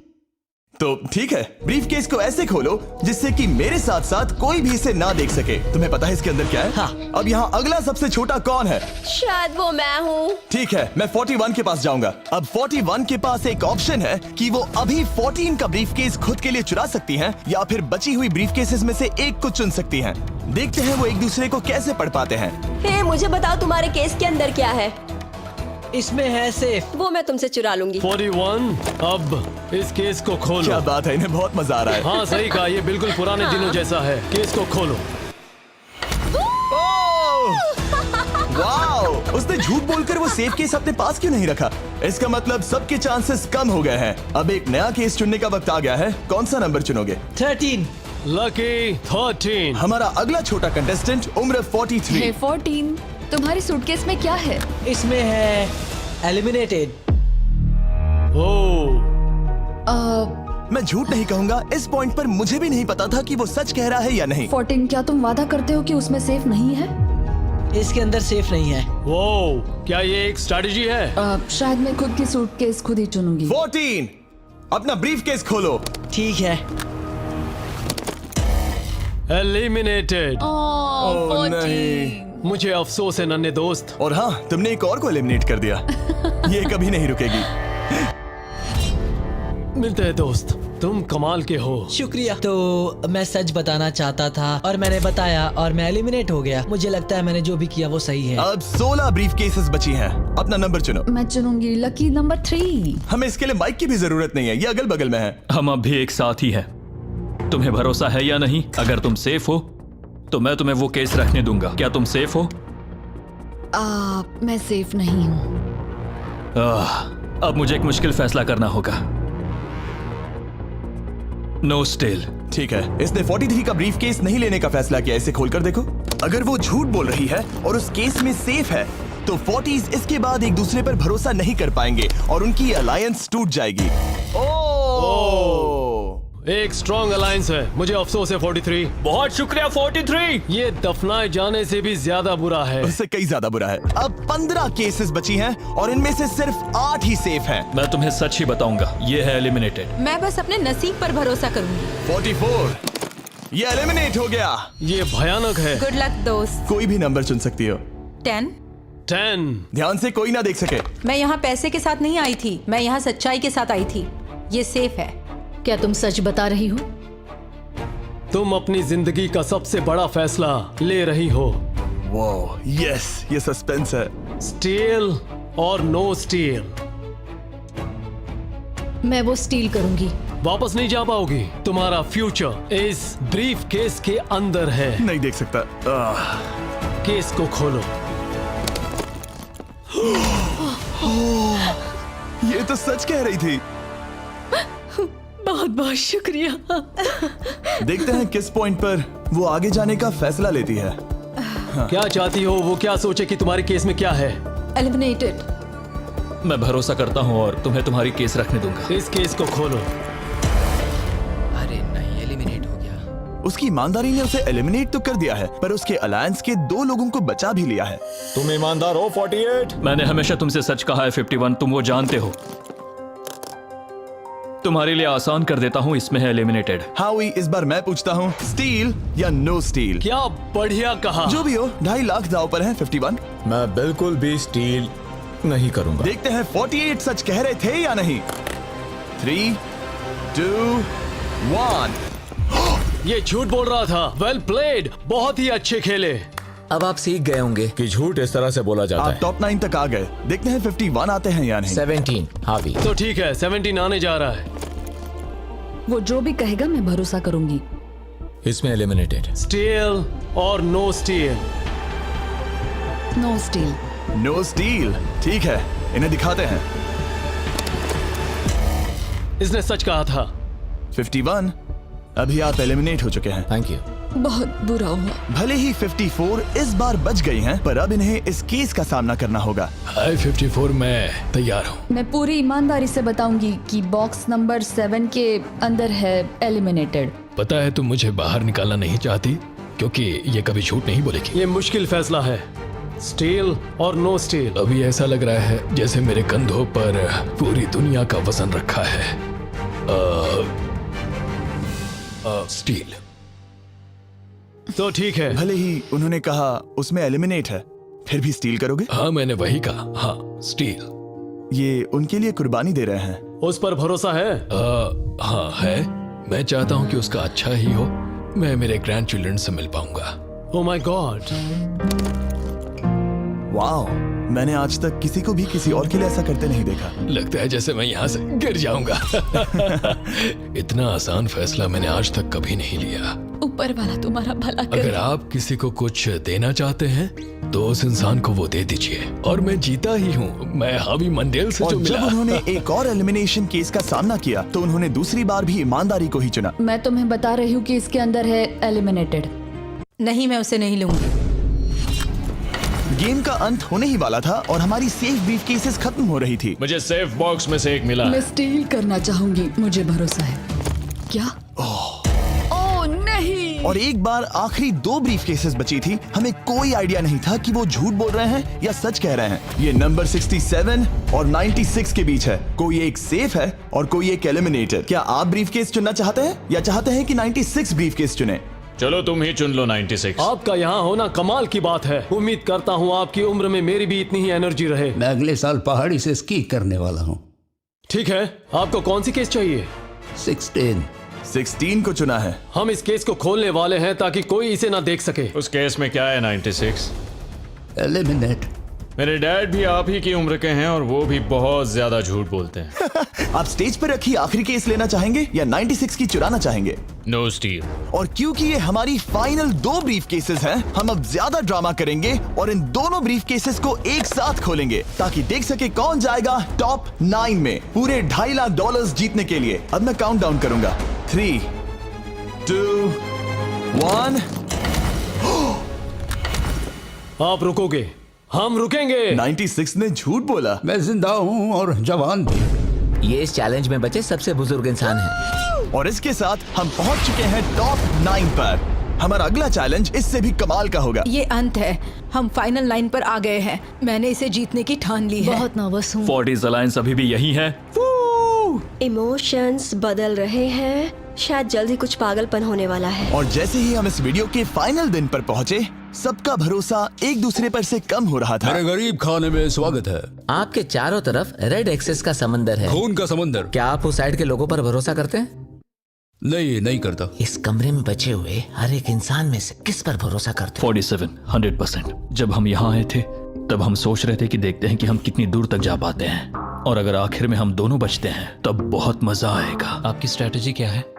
Speaker 1: तो ठीक है, ब्रीफ केस को ऐसे खोलो जिससे कि मेरे साथ साथ कोई भी इसे ना देख सके। तुम्हें पता है इसके अंदर क्या है?
Speaker 3: हाँ।
Speaker 1: अब यहाँ अगला सबसे छोटा कौन है?
Speaker 5: शायद वो मैं हूँ।
Speaker 1: ठीक है, मैं 41 के पास जाऊंगा। अब 41 के पास एक ऑप्शन है कि वो अभी 14 का ब्रीफ केस खुद के लिए चुरा सकती हैं, या फिर बची हुई ब्रीफ केसेस में से एक को चुन सकती हैं। देखते हैं वो एक दूसरे को कैसे पढ़ पाते हैं।
Speaker 5: हे, मुझे बताओ तुम्हारे केस के अंदर क्या है?
Speaker 3: इसमें है सेफ।
Speaker 5: वो मैं तुमसे चुरा लूंगी।
Speaker 10: 41, अब इस केस को खोलो।
Speaker 1: क्या बात है, इन्हें बहुत मजा आ रहा है।
Speaker 10: हाँ सही कहा, ये बिल्कुल पुराने दिनों जैसा है। केस को खोलो।
Speaker 1: वाओ! उसने झूठ बोलकर वो सेफ केस अपने पास क्यों नहीं रखा? इसका मतलब सबके चांसेस कम हो गए हैं। अब एक नया केस चुनने का वक्त आ गया है। कौन सा नंबर चुनोगे?
Speaker 3: 13।
Speaker 10: लकी 13।
Speaker 1: हमारा अगला छोटा कंटेस्टेंट उम्र 43।
Speaker 6: हे 14, तुम्हारी सूटकेस में क्या है?
Speaker 3: इसमें है एलिमिनेटेड।
Speaker 10: ओह,
Speaker 1: मैं झूठ नहीं कहूंगा, इस पॉइंट पर मुझे भी नहीं पता था कि वो सच कह रहा है या नहीं।
Speaker 6: 14, क्या तुम वादा करते हो कि उसमें सेफ नहीं है?
Speaker 3: इसके अंदर सेफ नहीं है।
Speaker 10: वो क्या ये एक स्ट्रैटेजी है?
Speaker 6: शायद मैं खुद की सूटकेस खुद ही चुनूंगी।
Speaker 1: 14, अपना ब्रीफ केस खोलो।
Speaker 3: ठीक है।
Speaker 10: एलिमिनेटेड।
Speaker 1: ओह नहीं,
Speaker 10: मुझे अफसोस है नन्हे दोस्त।
Speaker 1: और हाँ, तुमने एक और को एलिमिनेट कर दिया। ये कभी नहीं रुकेगी।
Speaker 10: मिलते हैं दोस्त, तुम कमाल के हो।
Speaker 3: शुक्रिया। तो मैं सच बताना चाहता था और मैंने बताया और मैं एलिमिनेट हो गया। मुझे लगता है मैंने जो भी किया वो सही है।
Speaker 1: अब 16 ब्रीफ केसेस बची हैं। अपना नंबर चुनो।
Speaker 6: मैं चुनूंगी लकी नंबर 3।
Speaker 1: हमें इसके लिए माइक की भी जरूरत नहीं है, ये अगल बगल में है।
Speaker 4: हम अब भी एक साथ ही हैं। तुम्हें भरोसा है या नहीं? अगर तुम सेफ हो तो मैं तुम्हें वो केस रखने दूंगा। क्या तुम सेफ हो?
Speaker 6: मैं सेफ नहीं हूँ।
Speaker 4: अब मुझे एक मुश्किल फैसला करना होगा। Know still.
Speaker 1: ठीक है, इसने 43 का ब्रीफ केस नहीं लेने का फैसला किया। इसे खोलकर देखो। अगर वो झूठ बोल रही है और उस केस में सेफ है तो 40s इसके बाद एक दूसरे पर भरोसा नहीं कर पाएंगे और उनकी अलायंस टूट जाएगी। ओह!
Speaker 10: एक स्ट्रॉन्ग अलायंस है। मुझे अफसोस है 43।
Speaker 4: बहुत शुक्रिया 43।
Speaker 10: ये दफनाए जाने से भी ज्यादा बुरा है।
Speaker 1: उससे कई ज्यादा बुरा है। अब 15 केसेस बची हैं और इनमें से सिर्फ 8 ही सेफ हैं।
Speaker 4: मैं तुम्हें सच ही बताऊंगा, ये है एलिमिनेटेड।
Speaker 7: मैं बस अपने नसीब पर भरोसा करूंगी।
Speaker 1: 44, ये एलिमिनेट हो गया।
Speaker 10: ये भयानक है।
Speaker 7: गुड लक दोस्त।
Speaker 1: कोई भी नंबर चुन सकती हो।
Speaker 7: 10।
Speaker 10: 10।
Speaker 1: ध्यान से कोई ना देख सके।
Speaker 7: मैं यहाँ पैसे के साथ नहीं आई थी, मैं यहाँ सच्चाई के साथ आई थी। ये सेफ है।
Speaker 6: क्या तुम सच बता रही हो?
Speaker 10: तुम अपनी जिंदगी का सबसे बड़ा फैसला ले रही हो।
Speaker 1: वो यस, ये सस्पेंस है।
Speaker 10: स्टील और नो स्टील।
Speaker 6: मैं वो स्टील करूंगी।
Speaker 10: वापस नहीं जा पाओगी। तुम्हारा फ्यूचर इस ब्रीफ केस के अंदर है।
Speaker 1: नहीं देख सकता।
Speaker 10: केस को खोलो।
Speaker 1: ये तो सच कह रही थी।
Speaker 6: बहुत बहुत शुक्रिया।
Speaker 1: देखते हैं किस पॉइंट पर वो आगे जाने का फैसला लेती है।
Speaker 10: क्या चाहती हो? वो क्या सोचे कि तुम्हारे केस में क्या है?
Speaker 6: एलिमिनेटेड।
Speaker 4: मैं भरोसा करता हूँ और तुम्हें तुम्हारी केस रखने दूंगा।
Speaker 10: इस केस को खोलो।
Speaker 9: अरे नहीं, एलिमिनेट हो गया।
Speaker 1: उसकी ईमानदारी ने उसे एलिमिनेट तो कर दिया है, पर उसके अलायंस के 2 लोगों को बचा भी लिया है।
Speaker 12: तुम ईमानदार हो 48।
Speaker 4: मैंने हमेशा तुमसे सच कहा है 51, तुम वो जानते हो। तुम्हारे लिए आसान कर देता हूँ, इसमें है एलिमिनेटेड।
Speaker 1: हावी, इस बार मैं पूछता हूँ, स्टील या नो स्टील?
Speaker 10: क्या बढ़िया कहा।
Speaker 1: जो भी हो, 2.5 लाख दांव पर है 51।
Speaker 12: मैं बिल्कुल भी स्टील नहीं करूंगा।
Speaker 1: देखते हैं 48 सच कह रहे थे या नहीं। 3, 2, 1।
Speaker 10: ये झूठ बोल रहा था। वेल प्लेड, बहुत ही अच्छे खेले।
Speaker 9: अब आप सीख गए होंगे
Speaker 12: कि झूठ इस तरह से बोला जाता
Speaker 1: आप
Speaker 12: है।
Speaker 1: टॉप 9 तक आ गए। देखते हैं 51 आते हैं या नहीं।
Speaker 9: 17 हावी।
Speaker 10: तो ठीक है, 17 आने जा रहा है।
Speaker 6: वो जो भी कहेगा मैं भरोसा करूंगी।
Speaker 12: इसमें एलिमिनेटेड।
Speaker 10: स्टील और no steal.
Speaker 6: No steal.
Speaker 1: No steal. ठीक है, इन्हें दिखाते हैं।
Speaker 10: इसने सच कहा था।
Speaker 1: 51, अभी आप एलिमिनेट हो चुके हैं।
Speaker 12: Thank you.
Speaker 6: बहुत बुरा हुआ।
Speaker 1: भले ही 54 इस बार बच गई हैं, पर अब इन्हें इस केस का सामना करना होगा।
Speaker 2: हाय 54, मैं तैयार हूँ।
Speaker 6: मैं पूरी ईमानदारी से बताऊंगी कि बॉक्स नंबर 7 के अंदर है एलिमिनेटेड।
Speaker 2: पता है तुम मुझे बाहर निकालना नहीं चाहती, क्योंकि ये कभी झूठ नहीं बोलेगी।
Speaker 10: ये मुश्किल फैसला है, स्टील और नो स्टील।
Speaker 2: अभी ऐसा लग रहा है जैसे मेरे कंधों पर पूरी दुनिया का वजन रखा है। स्टील।
Speaker 10: तो ठीक है।
Speaker 1: भले ही उन्होंने कहा उसमें एलिमिनेट है, फिर भी स्टील करोगे?
Speaker 2: हाँ, मैंने वही कहा। हाँ, स्टील।
Speaker 1: ये उनके लिए कुर्बानी दे रहे हैं।
Speaker 10: उस पर भरोसा है?
Speaker 2: हाँ है। मैं चाहता हूँ कि उसका अच्छा ही हो। मैं मेरे ग्रैंड चिल्ड्रन से मिल पाऊंगा।
Speaker 10: ओह माय गॉड।
Speaker 1: वाओ, मैंने आज तक किसी को भी किसी और के लिए ऐसा करते नहीं देखा।
Speaker 2: लगता है जैसे मैं यहाँ से गिर जाऊंगा। इतना आसान फैसला मैंने आज तक कभी नहीं लिया।
Speaker 6: ऊपर वाला तुम्हारा भला करे।
Speaker 2: अगर आप किसी को कुछ देना चाहते हैं तो उस इंसान को वो दे दीजिए। और मैं जीता ही हूँ। मैं हावी मंडेल से जो मिला।
Speaker 1: जब उन्होंने एक और एलिमिनेशन केस का सामना किया तो उन्होंने दूसरी बार भी ईमानदारी को ही चुना।
Speaker 6: मैं तुम्हें बता रही हूँ कि इसके अंदर है एलिमिनेटेड।
Speaker 7: नहीं, मैं उसे नहीं लूंगी।
Speaker 1: गेम का अंत होने ही वाला था और हमारी सेफ ब्रीफ केसेस खत्म हो रही थी।
Speaker 12: मुझे सेफ बॉक्स में से एक मिला।
Speaker 6: मैं स्टील करना चाहूंगी, मुझे भरोसा है। क्या? ओह नहीं।
Speaker 1: और एक बार आखिरी 2 ब्रीफ केसेस बची थी। हमें कोई आइडिया नहीं था कि वो झूठ बोल रहे हैं या सच कह रहे हैं। ये नंबर 67 और 96 के बीच है। कोई एक सेफ है और कोई एक एलिमिनेटेड। क्या आप ब्रीफ केस चुनना चाहते हैं या चाहते हैं कि 96 ब्रीफ केस चुने?
Speaker 12: चलो तुम ही चुन लो 96।
Speaker 10: आपका यहाँ होना कमाल की बात है। उम्मीद करता हूँ आपकी उम्र में मेरी भी इतनी ही एनर्जी रहे।
Speaker 11: मैं अगले साल पहाड़ी से स्की करने वाला हूँ।
Speaker 10: ठीक है, आपको कौन सी केस चाहिए?
Speaker 1: 16 को चुना है।
Speaker 10: हम इस केस को खोलने वाले हैं ताकि कोई इसे ना देख सके।
Speaker 12: उस केस में क्या है 96?
Speaker 11: एलिमिनेट।
Speaker 12: मेरे डैड भी आप ही की उम्र के हैं और वो भी बहुत ज्यादा झूठ बोलते हैं।
Speaker 1: आप स्टेज पर रखी आखिरी केस लेना चाहेंगे या 96 की चुराना चाहेंगे?
Speaker 12: No steal.
Speaker 1: और क्योंकि ये हमारी फाइनल 2 ब्रीफ केसेस हैं, हम अब ज्यादा ड्रामा करेंगे और इन दोनों ब्रीफ केसेस को एक साथ खोलेंगे ताकि देख सके कौन जाएगा टॉप 9 में पूरे $2.5 लाख जीतने के लिए। अब मैं काउंट डाउन करूंगा। 3, 2, 1।
Speaker 10: आप रुकोगे, हम रुकेंगे।
Speaker 1: 96 ने झूठ बोला।
Speaker 11: मैं जिंदा हूँ और जवान भी।
Speaker 9: ये इस चैलेंज में बचे सबसे बुजुर्ग इंसान हैं।
Speaker 1: और इसके साथ हम पहुंच चुके हैं टॉप 9 पर। हमारा अगला चैलेंज इससे भी कमाल का होगा।
Speaker 13: ये अंत है, हम फाइनल लाइन पर आ गए हैं। मैंने इसे जीतने की ठान ली है।
Speaker 6: बहुत नर्वस हूँ।
Speaker 4: 40s अलायंस अभी भी यही है।
Speaker 5: इमोशंस बदल रहे हैं, शायद जल्द ही कुछ पागलपन होने वाला है।
Speaker 1: और जैसे ही हम इस वीडियो के फाइनल दिन पर पहुंचे, सबका भरोसा एक दूसरे पर से कम हो रहा था।
Speaker 11: मेरे गरीब खाने में स्वागत है।
Speaker 9: आपके चारों तरफ रेड एक्सेस का समंदर है,
Speaker 11: खून का समंदर।
Speaker 9: क्या आप उस साइड के लोगों पर भरोसा करते हैं?
Speaker 11: नहीं करता।
Speaker 9: इस कमरे में बचे हुए हर एक इंसान में से किस पर भरोसा करते?
Speaker 4: 47 100%। जब हम यहाँ आए थे तब हम सोच रहे थे कि देखते हैं कि हम कितनी दूर तक जा पाते हैं, और अगर आखिर में हम दोनों बचते हैं तब बहुत मजा आएगा।
Speaker 3: आपकी स्ट्रेटेजी क्या है?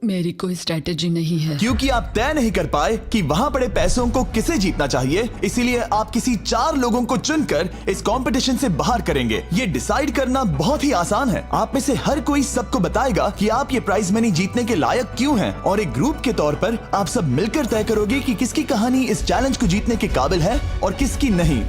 Speaker 6: मेरी कोई स्ट्रेटेजी नहीं है।
Speaker 1: क्योंकि आप तय नहीं कर पाए कि वहां पड़े पैसों को किसे जीतना चाहिए, इसीलिए आप किसी 4 लोगों को चुनकर इस कंपटीशन से बाहर करेंगे। ये डिसाइड करना बहुत ही आसान है। आप में से हर कोई सबको बताएगा कि आप ये प्राइज मनी जीतने के लायक क्यों हैं, और एक ग्रुप के तौर पर आप सब मिलकर तय करोगे कि किसकी कहानी इस चैलेंज को जीतने के काबिल है और किसकी नहीं।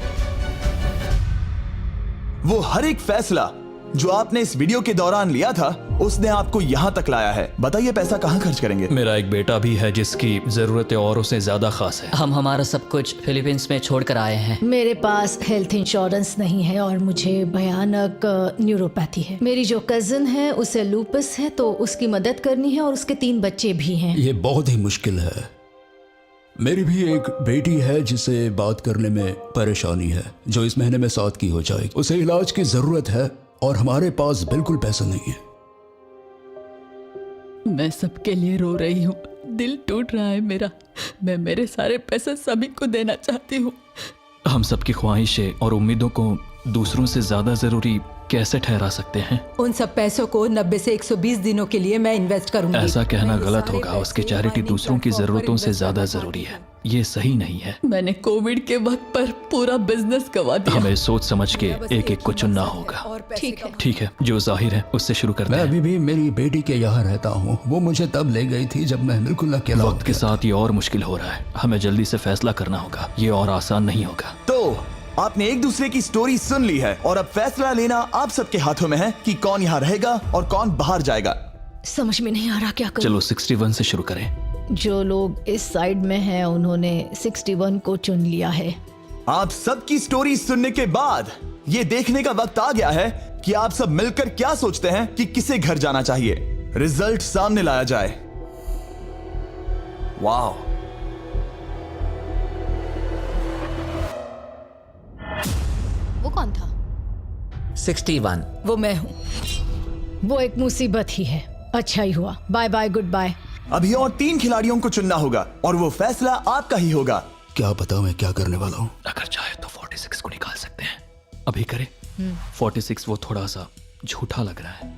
Speaker 1: वो हर एक फैसला जो आपने इस वीडियो के दौरान लिया था, उसने आपको यहाँ तक लाया है। बताइए पैसा कहाँ खर्च करेंगे?
Speaker 4: मेरा एक बेटा भी है जिसकी जरूरतें औरों से ज्यादा खास है।
Speaker 3: हम हमारा सब कुछ फिलीपींस में छोड़कर आए हैं।
Speaker 14: मेरे पास हेल्थ इंश्योरेंस नहीं है और मुझे भयानक न्यूरोपैथी है। मेरी जो कजिन है उसे लूपस है, तो उसकी मदद करनी है, और उसके 3 बच्चे भी हैं।
Speaker 11: ये बहुत ही मुश्किल है। मेरी भी एक बेटी है जिसे बात करने में परेशानी है, जो इस महीने में 7 की हो जाएगी। उसे इलाज की जरूरत है और हमारे पास बिल्कुल पैसा नहीं है।
Speaker 6: मैं सबके लिए रो रही हूँ, दिल टूट रहा है मेरा। मैं मेरे सारे पैसे सभी को देना चाहती हूँ।
Speaker 4: हम सबकी ख्वाहिशें और उम्मीदों को दूसरों से ज्यादा जरूरी कैसे ठहरा सकते हैं?
Speaker 13: उन सब पैसों को 90 से 120 दिनों के लिए मैं इन्वेस्ट करूंगी।
Speaker 4: ऐसा कहना गलत होगा। उसकी चैरिटी दूसरों की जरूरतों से ज्यादा जरूरी है। ये सही नहीं है।
Speaker 6: मैंने कोविड के वक्त पर पूरा बिजनेस गवा दिया।
Speaker 4: हमें सोच समझ के एक एक को चुनना होगा। ठीक है, जो जाहिर है उससे शुरू करते हैं।
Speaker 11: मैं अभी भी मेरी बेटी के यहाँ रहता हूँ। वो मुझे तब ले गई थी जब मैं बिल्कुल अकेला।
Speaker 4: वक्त के साथ ये और मुश्किल हो रहा है। हमें जल्दी से फैसला करना होगा। ये और आसान नहीं होगा।
Speaker 1: तो आपने एक दूसरे की स्टोरी सुन ली है और अब फैसला लेना आप सबके हाथों में है कि कौन यहाँ रहेगा और कौन बाहर जाएगा।
Speaker 14: समझ में नहीं आ रहा क्या करूं।
Speaker 4: चलो 61 से शुरू करें।
Speaker 14: जो लोग इस साइड में हैं उन्होंने 61 को चुन लिया है।
Speaker 1: आप सबकी स्टोरी सुनने के बाद ये देखने का वक्त आ गया है कि आप सब मिलकर क्या सोचते हैं कि किसे घर जाना चाहिए। रिजल्ट सामने लाया जाए। वाह,
Speaker 7: वो कौन था?
Speaker 9: 61।
Speaker 13: वो मैं हूँ।
Speaker 14: वो एक मुसीबत ही है। अच्छा ही हुआ। Bye bye, goodbye.
Speaker 1: अभी और 3 खिलाड़ियों को चुनना होगा और वो फैसला आपका ही होगा।
Speaker 11: क्या पता मैं क्या करने वाला हूँ।
Speaker 4: अगर चाहे तो 46 को निकाल सकते हैं। अभी करें। 46 वो थोड़ा सा झूठा लग रहा है।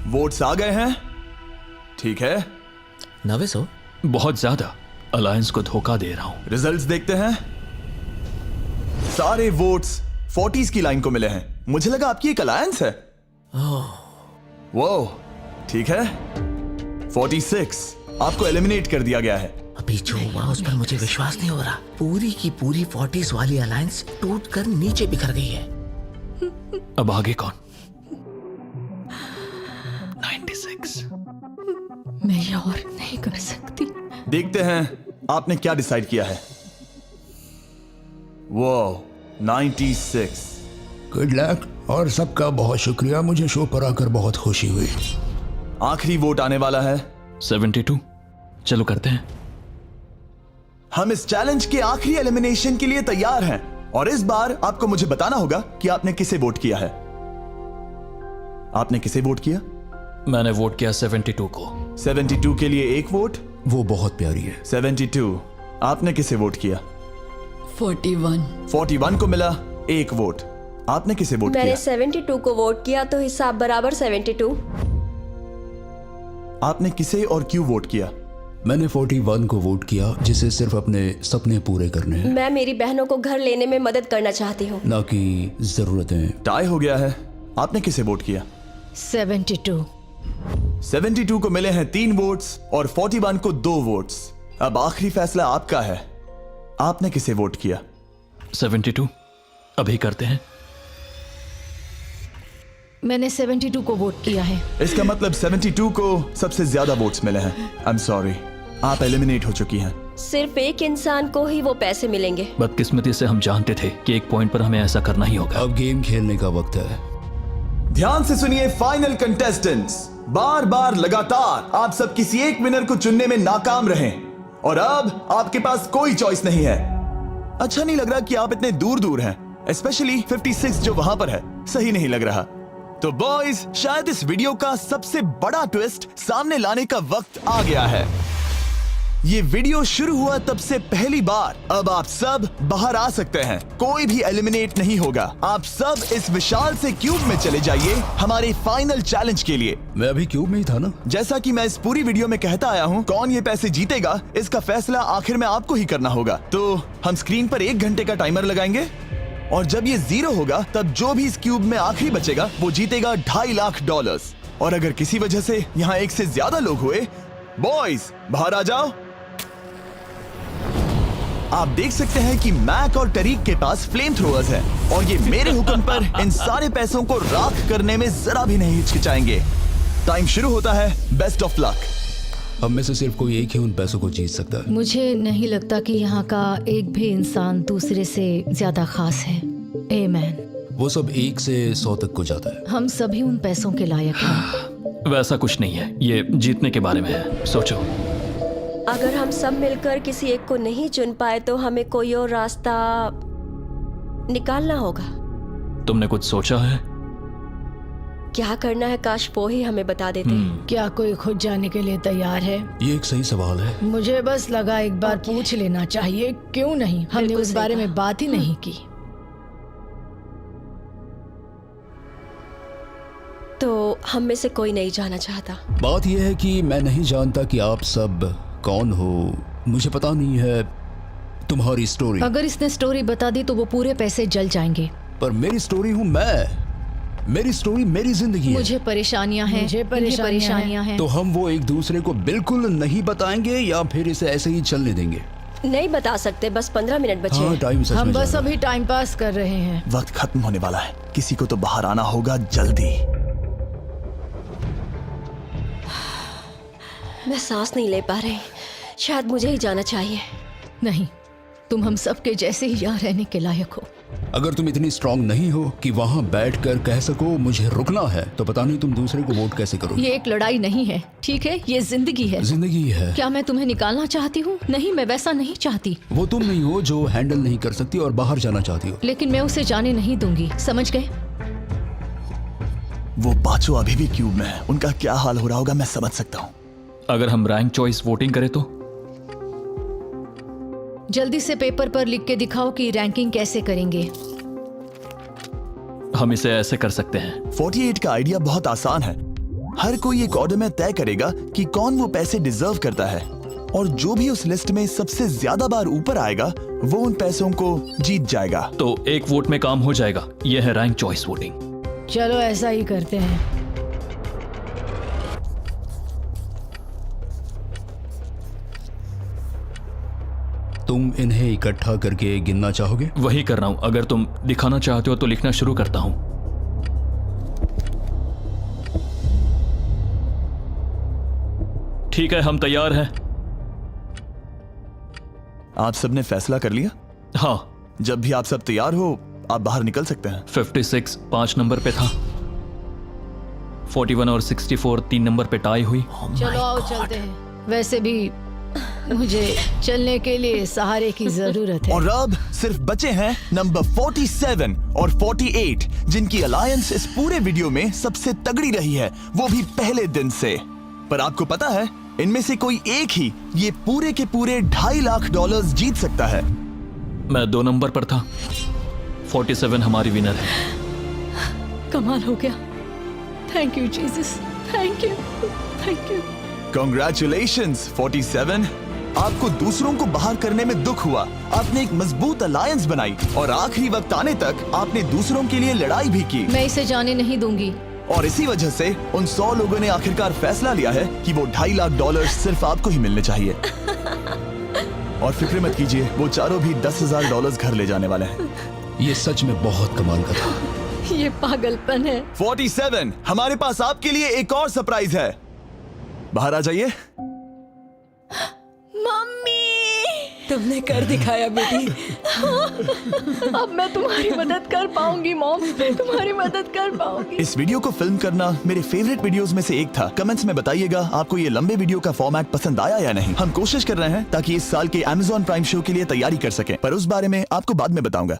Speaker 1: वोट्स आ गए हैं। ठीक है।
Speaker 9: नर्वस हो?
Speaker 4: बहुत ज्यादा। अलायंस को धोखा दे रहा हूं।
Speaker 1: रिजल्ट्स देखते हैं। सारे वोट्स 40s की लाइन को मिले हैं। मुझे लगा आपकी एक अलायंस है। वो ठीक है। 46 आपको एलिमिनेट कर दिया गया है।
Speaker 9: अभी जो हुआ उस पर मुझे विश्वास नहीं हो रहा। पूरी की पूरी 40s वाली अलायंस टूटकर नीचे बिखर गई है।
Speaker 4: अब आगे कौन? 96।
Speaker 14: मैं ये और नहीं कर सकती।
Speaker 1: देखते हैं आपने क्या डिसाइड किया है। वो 96।
Speaker 11: गुड लक और सबका बहुत शुक्रिया। मुझे शो पर आकर बहुत खुशी हुई।
Speaker 1: आखिरी वोट आने वाला है।
Speaker 4: 72। चलो करते हैं।
Speaker 1: हम इस चैलेंज के आखिरी एलिमिनेशन के लिए तैयार हैं और इस बार आपको मुझे बताना होगा कि आपने किसे वोट किया है। आपने किसे वोट किया?
Speaker 4: मैंने वोट किया 72 को।
Speaker 1: 72 के लिए 1 वोट।
Speaker 11: वो बहुत प्यारी है।
Speaker 1: 72। आपने किसे वोट किया?
Speaker 6: 41।
Speaker 1: 41 को मिला 1 वोट। आपने किसे वोट किया?
Speaker 5: मैंने 72 को वोट किया, तो हिसाब बराबर 72।
Speaker 1: आपने किसे और क्यों वोट किया?
Speaker 11: मैंने 41 को वोट किया, जिसे सिर्फ अपने सपने पूरे करने हैं।
Speaker 5: मैं मेरी बहनों को घर लेने में मदद करना चाहती हूँ,
Speaker 11: ना कि जरूरतें।
Speaker 1: टाई हो गया है। आपने किसे वोट किया?
Speaker 14: 72।
Speaker 1: 72 को मिले हैं 3 वोट्स और 41 को 2 वोट्स। अब आखिरी फैसला आपका है। आपने किसे वोट किया?
Speaker 4: 72। अभी करते हैं।
Speaker 14: मैंने 72 को वोट किया है।
Speaker 1: इसका मतलब 72 को सबसे ज्यादा वोट्स मिले हैं। आई एम सॉरी, आप एलिमिनेट हो चुकी हैं।
Speaker 5: सिर्फ एक इंसान को ही वो पैसे मिलेंगे।
Speaker 4: बदकिस्मती से हम जानते थे कि एक पॉइंट पर हमें ऐसा करना ही होगा।
Speaker 11: अब गेम खेलने का वक्त है।
Speaker 1: ध्यान से सुनिए फाइनल कंटेस्टेंट्स, बार बार लगातार आप सब किसी एक विनर को चुनने में नाकाम रहे और अब आपके पास कोई चॉइस नहीं है। अच्छा नहीं लग रहा कि आप इतने दूर दूर हैं, स्पेशली 56 जो वहां पर है, सही नहीं लग रहा। तो बॉयज, शायद इस वीडियो का सबसे बड़ा ट्विस्ट सामने लाने का वक्त आ गया है। ये वीडियो शुरू हुआ तब से पहली बार अब आप सब बाहर आ सकते हैं, कोई भी एलिमिनेट नहीं होगा। आप सब इस विशाल से क्यूब में चले जाइए हमारे फाइनल चैलेंज के लिए।
Speaker 11: मैं अभी क्यूब में ही था ना।
Speaker 1: जैसा कि मैं इस पूरी वीडियो में कहता आया हूँ, कौन ये पैसे जीतेगा इसका फैसला आखिर में आपको ही करना होगा। तो हम स्क्रीन पर 1 घंटे का टाइमर लगाएंगे और जब ये 0 होगा तब जो भी इस क्यूब में आखिरी बचेगा वो जीतेगा $2.5 लाख। और अगर किसी वजह से यहाँ एक से ज्यादा लोग हुए, बॉयज बाहर आ जाओ। आप देख सकते हैं कि मैक और टरीक के पास फ्लेम थ्रोअर्स हैं और ये मेरे हुक्म पर इन सारे पैसों को राख करने में जरा भी नहीं हिचकिचाएंगे। टाइम शुरू होता है, बेस्ट ऑफ लक।
Speaker 11: हम में से सिर्फ कोई एक ही उन पैसों को जीत सकता है।
Speaker 14: मुझे नहीं लगता कि यहाँ का एक भी इंसान दूसरे से ज्यादा खास है। आमीन।
Speaker 11: वो सब 1 से 100 तक को जाता है।
Speaker 14: हम सभी उन पैसों के लायक हैं।
Speaker 4: वैसा कुछ नहीं है, ये जीतने के बारे में है। सोचो,
Speaker 5: अगर हम सब मिलकर किसी एक को नहीं चुन पाए तो हमें कोई और रास्ता निकालना होगा।
Speaker 4: तुमने कुछ सोचा है?
Speaker 5: क्या करना है, काश वो ही हमें बता देते।
Speaker 14: क्या कोई खुद जाने के लिए तैयार है?
Speaker 11: ये एक सही सवाल है।
Speaker 14: मुझे बस लगा एक बार पूछ लेना चाहिए, क्यों नहीं? हमने उस बारे में बात ही नहीं की।
Speaker 5: तो हम में से कोई नहीं जाना चाहता।
Speaker 11: बात यह है कि मैं नहीं जानता कि आप सब कौन हो, मुझे पता नहीं है तुम्हारी स्टोरी।
Speaker 14: अगर इसने स्टोरी बता दी तो वो पूरे पैसे जल जाएंगे।
Speaker 11: पर मेरी स्टोरी हूँ मैं, मेरी स्टोरी मेरी जिंदगी है।
Speaker 14: मुझे परेशानियां हैं, मुझे परेशानियां हैं।
Speaker 11: तो हम वो एक दूसरे को बिल्कुल नहीं बताएंगे या फिर इसे ऐसे ही चलने देंगे?
Speaker 5: नहीं बता सकते, बस 15 मिनट बचे।
Speaker 11: हाँ, टाइम सच में
Speaker 14: हम बस
Speaker 11: जा रहा
Speaker 14: अभी टाइम पास कर रहे हैं।
Speaker 1: वक्त खत्म होने वाला है, किसी को तो बाहर आना होगा जल्दी।
Speaker 5: मैं सांस नहीं ले पा रही, शायद मुझे ही जाना चाहिए।
Speaker 14: नहीं, तुम हम सब के जैसे ही यहाँ रहने के लायक हो।
Speaker 11: अगर तुम इतनी स्ट्रांग नहीं हो कि वहाँ बैठकर कह सको मुझे रुकना है, तो पता नहीं तुम दूसरे को वोट कैसे करोगे।
Speaker 14: ये एक लड़ाई नहीं है, ठीक है? ये जिंदगी है।
Speaker 11: जिंदगी है।
Speaker 14: क्या मैं तुम्हें निकालना चाहती हूँ? नहीं, मैं वैसा नहीं चाहती।
Speaker 11: वो तुम नहीं हो जो हैंडल नहीं कर सकती और बाहर जाना चाहती हो।
Speaker 14: लेकिन मैं उसे जाने नहीं दूंगी, समझ गए?
Speaker 1: वो पांचों अभी भी क्यूब में है, उनका क्या हाल हो रहा होगा मैं समझ सकता हूँ।
Speaker 4: अगर हम रैंक चॉइस वोटिंग करें तो?
Speaker 14: जल्दी से पेपर पर लिख के दिखाओ कि रैंकिंग कैसे करेंगे।
Speaker 4: हम इसे ऐसे कर सकते हैं।
Speaker 1: 48 का आइडिया बहुत आसान है। हर कोई एक ऑर्डर में तय करेगा कि कौन वो पैसे डिजर्व करता है और जो भी उस लिस्ट में सबसे ज्यादा बार ऊपर आएगा वो उन पैसों को जीत जाएगा।
Speaker 4: तो एक वोट में काम हो जाएगा। यह है रैंक चॉइस वोटिंग।
Speaker 14: चलो ऐसा ही करते हैं।
Speaker 11: तुम इन्हें इकट्ठा करके गिनना चाहोगे?
Speaker 4: वही कर रहा हूं। अगर तुम दिखाना चाहते हो तो लिखना शुरू करता हूं। ठीक है, हम तैयार हैं।
Speaker 1: आप सबने फैसला कर लिया?
Speaker 4: हाँ।
Speaker 1: जब भी आप सब तैयार हो आप बाहर निकल सकते हैं।
Speaker 4: 56 5 नंबर पे था, 41 और 64 3 नंबर पे टाई हुई।
Speaker 14: चलो आओ चलते हैं। वैसे भी मुझे चलने के लिए सहारे की जरूरत है।
Speaker 1: और अब सिर्फ बचे हैं नंबर 47 और 48 जिनकी अलायंस इस पूरे वीडियो में सबसे तगड़ी रही है, वो भी पहले दिन से। पर आपको पता है इनमें से कोई एक ही ये पूरे के पूरे $2.5 लाख जीत सकता है।
Speaker 4: मैं 2 नंबर पर था। 47 हमारी विनर है।
Speaker 14: कमाल हो गया। Thank you Jesus, thank you, thank you.
Speaker 1: Congratulations 47। आपको दूसरों को बाहर करने में दुख हुआ, आपने एक मजबूत अलायंस बनाई और आखिरी वक्त आने तक आपने दूसरों के लिए लड़ाई भी की।
Speaker 14: मैं इसे जाने नहीं दूंगी।
Speaker 1: और इसी वजह से उन 100 लोगों ने आखिरकार फैसला लिया है कि वो $2.5 लाख सिर्फ आपको ही मिलने चाहिए। और फिक्र मत कीजिए, वो चारों भी $10,000 घर ले जाने वाले हैं।
Speaker 11: ये सच में बहुत कमाल का था।
Speaker 14: ये पागलपन है।
Speaker 1: 47, हमारे पास आपके लिए एक और सरप्राइज है। बाहर आ जाइए।
Speaker 14: मम्मी, तुमने कर दिखाया बेटी। अब मैं तुम्हारी मदद कर पाऊंगी मॉम, मैं तुम्हारी मदद कर पाऊंगी।
Speaker 1: इस वीडियो को फिल्म करना मेरे फेवरेट वीडियोस में से एक था। कमेंट्स में बताइएगा आपको ये लंबे वीडियो का फॉर्मेट पसंद आया या नहीं। हम कोशिश कर रहे हैं ताकि इस साल के Amazon प्राइम शो के लिए तैयारी कर सकें, पर उस बारे में आपको बाद में बताऊंगा।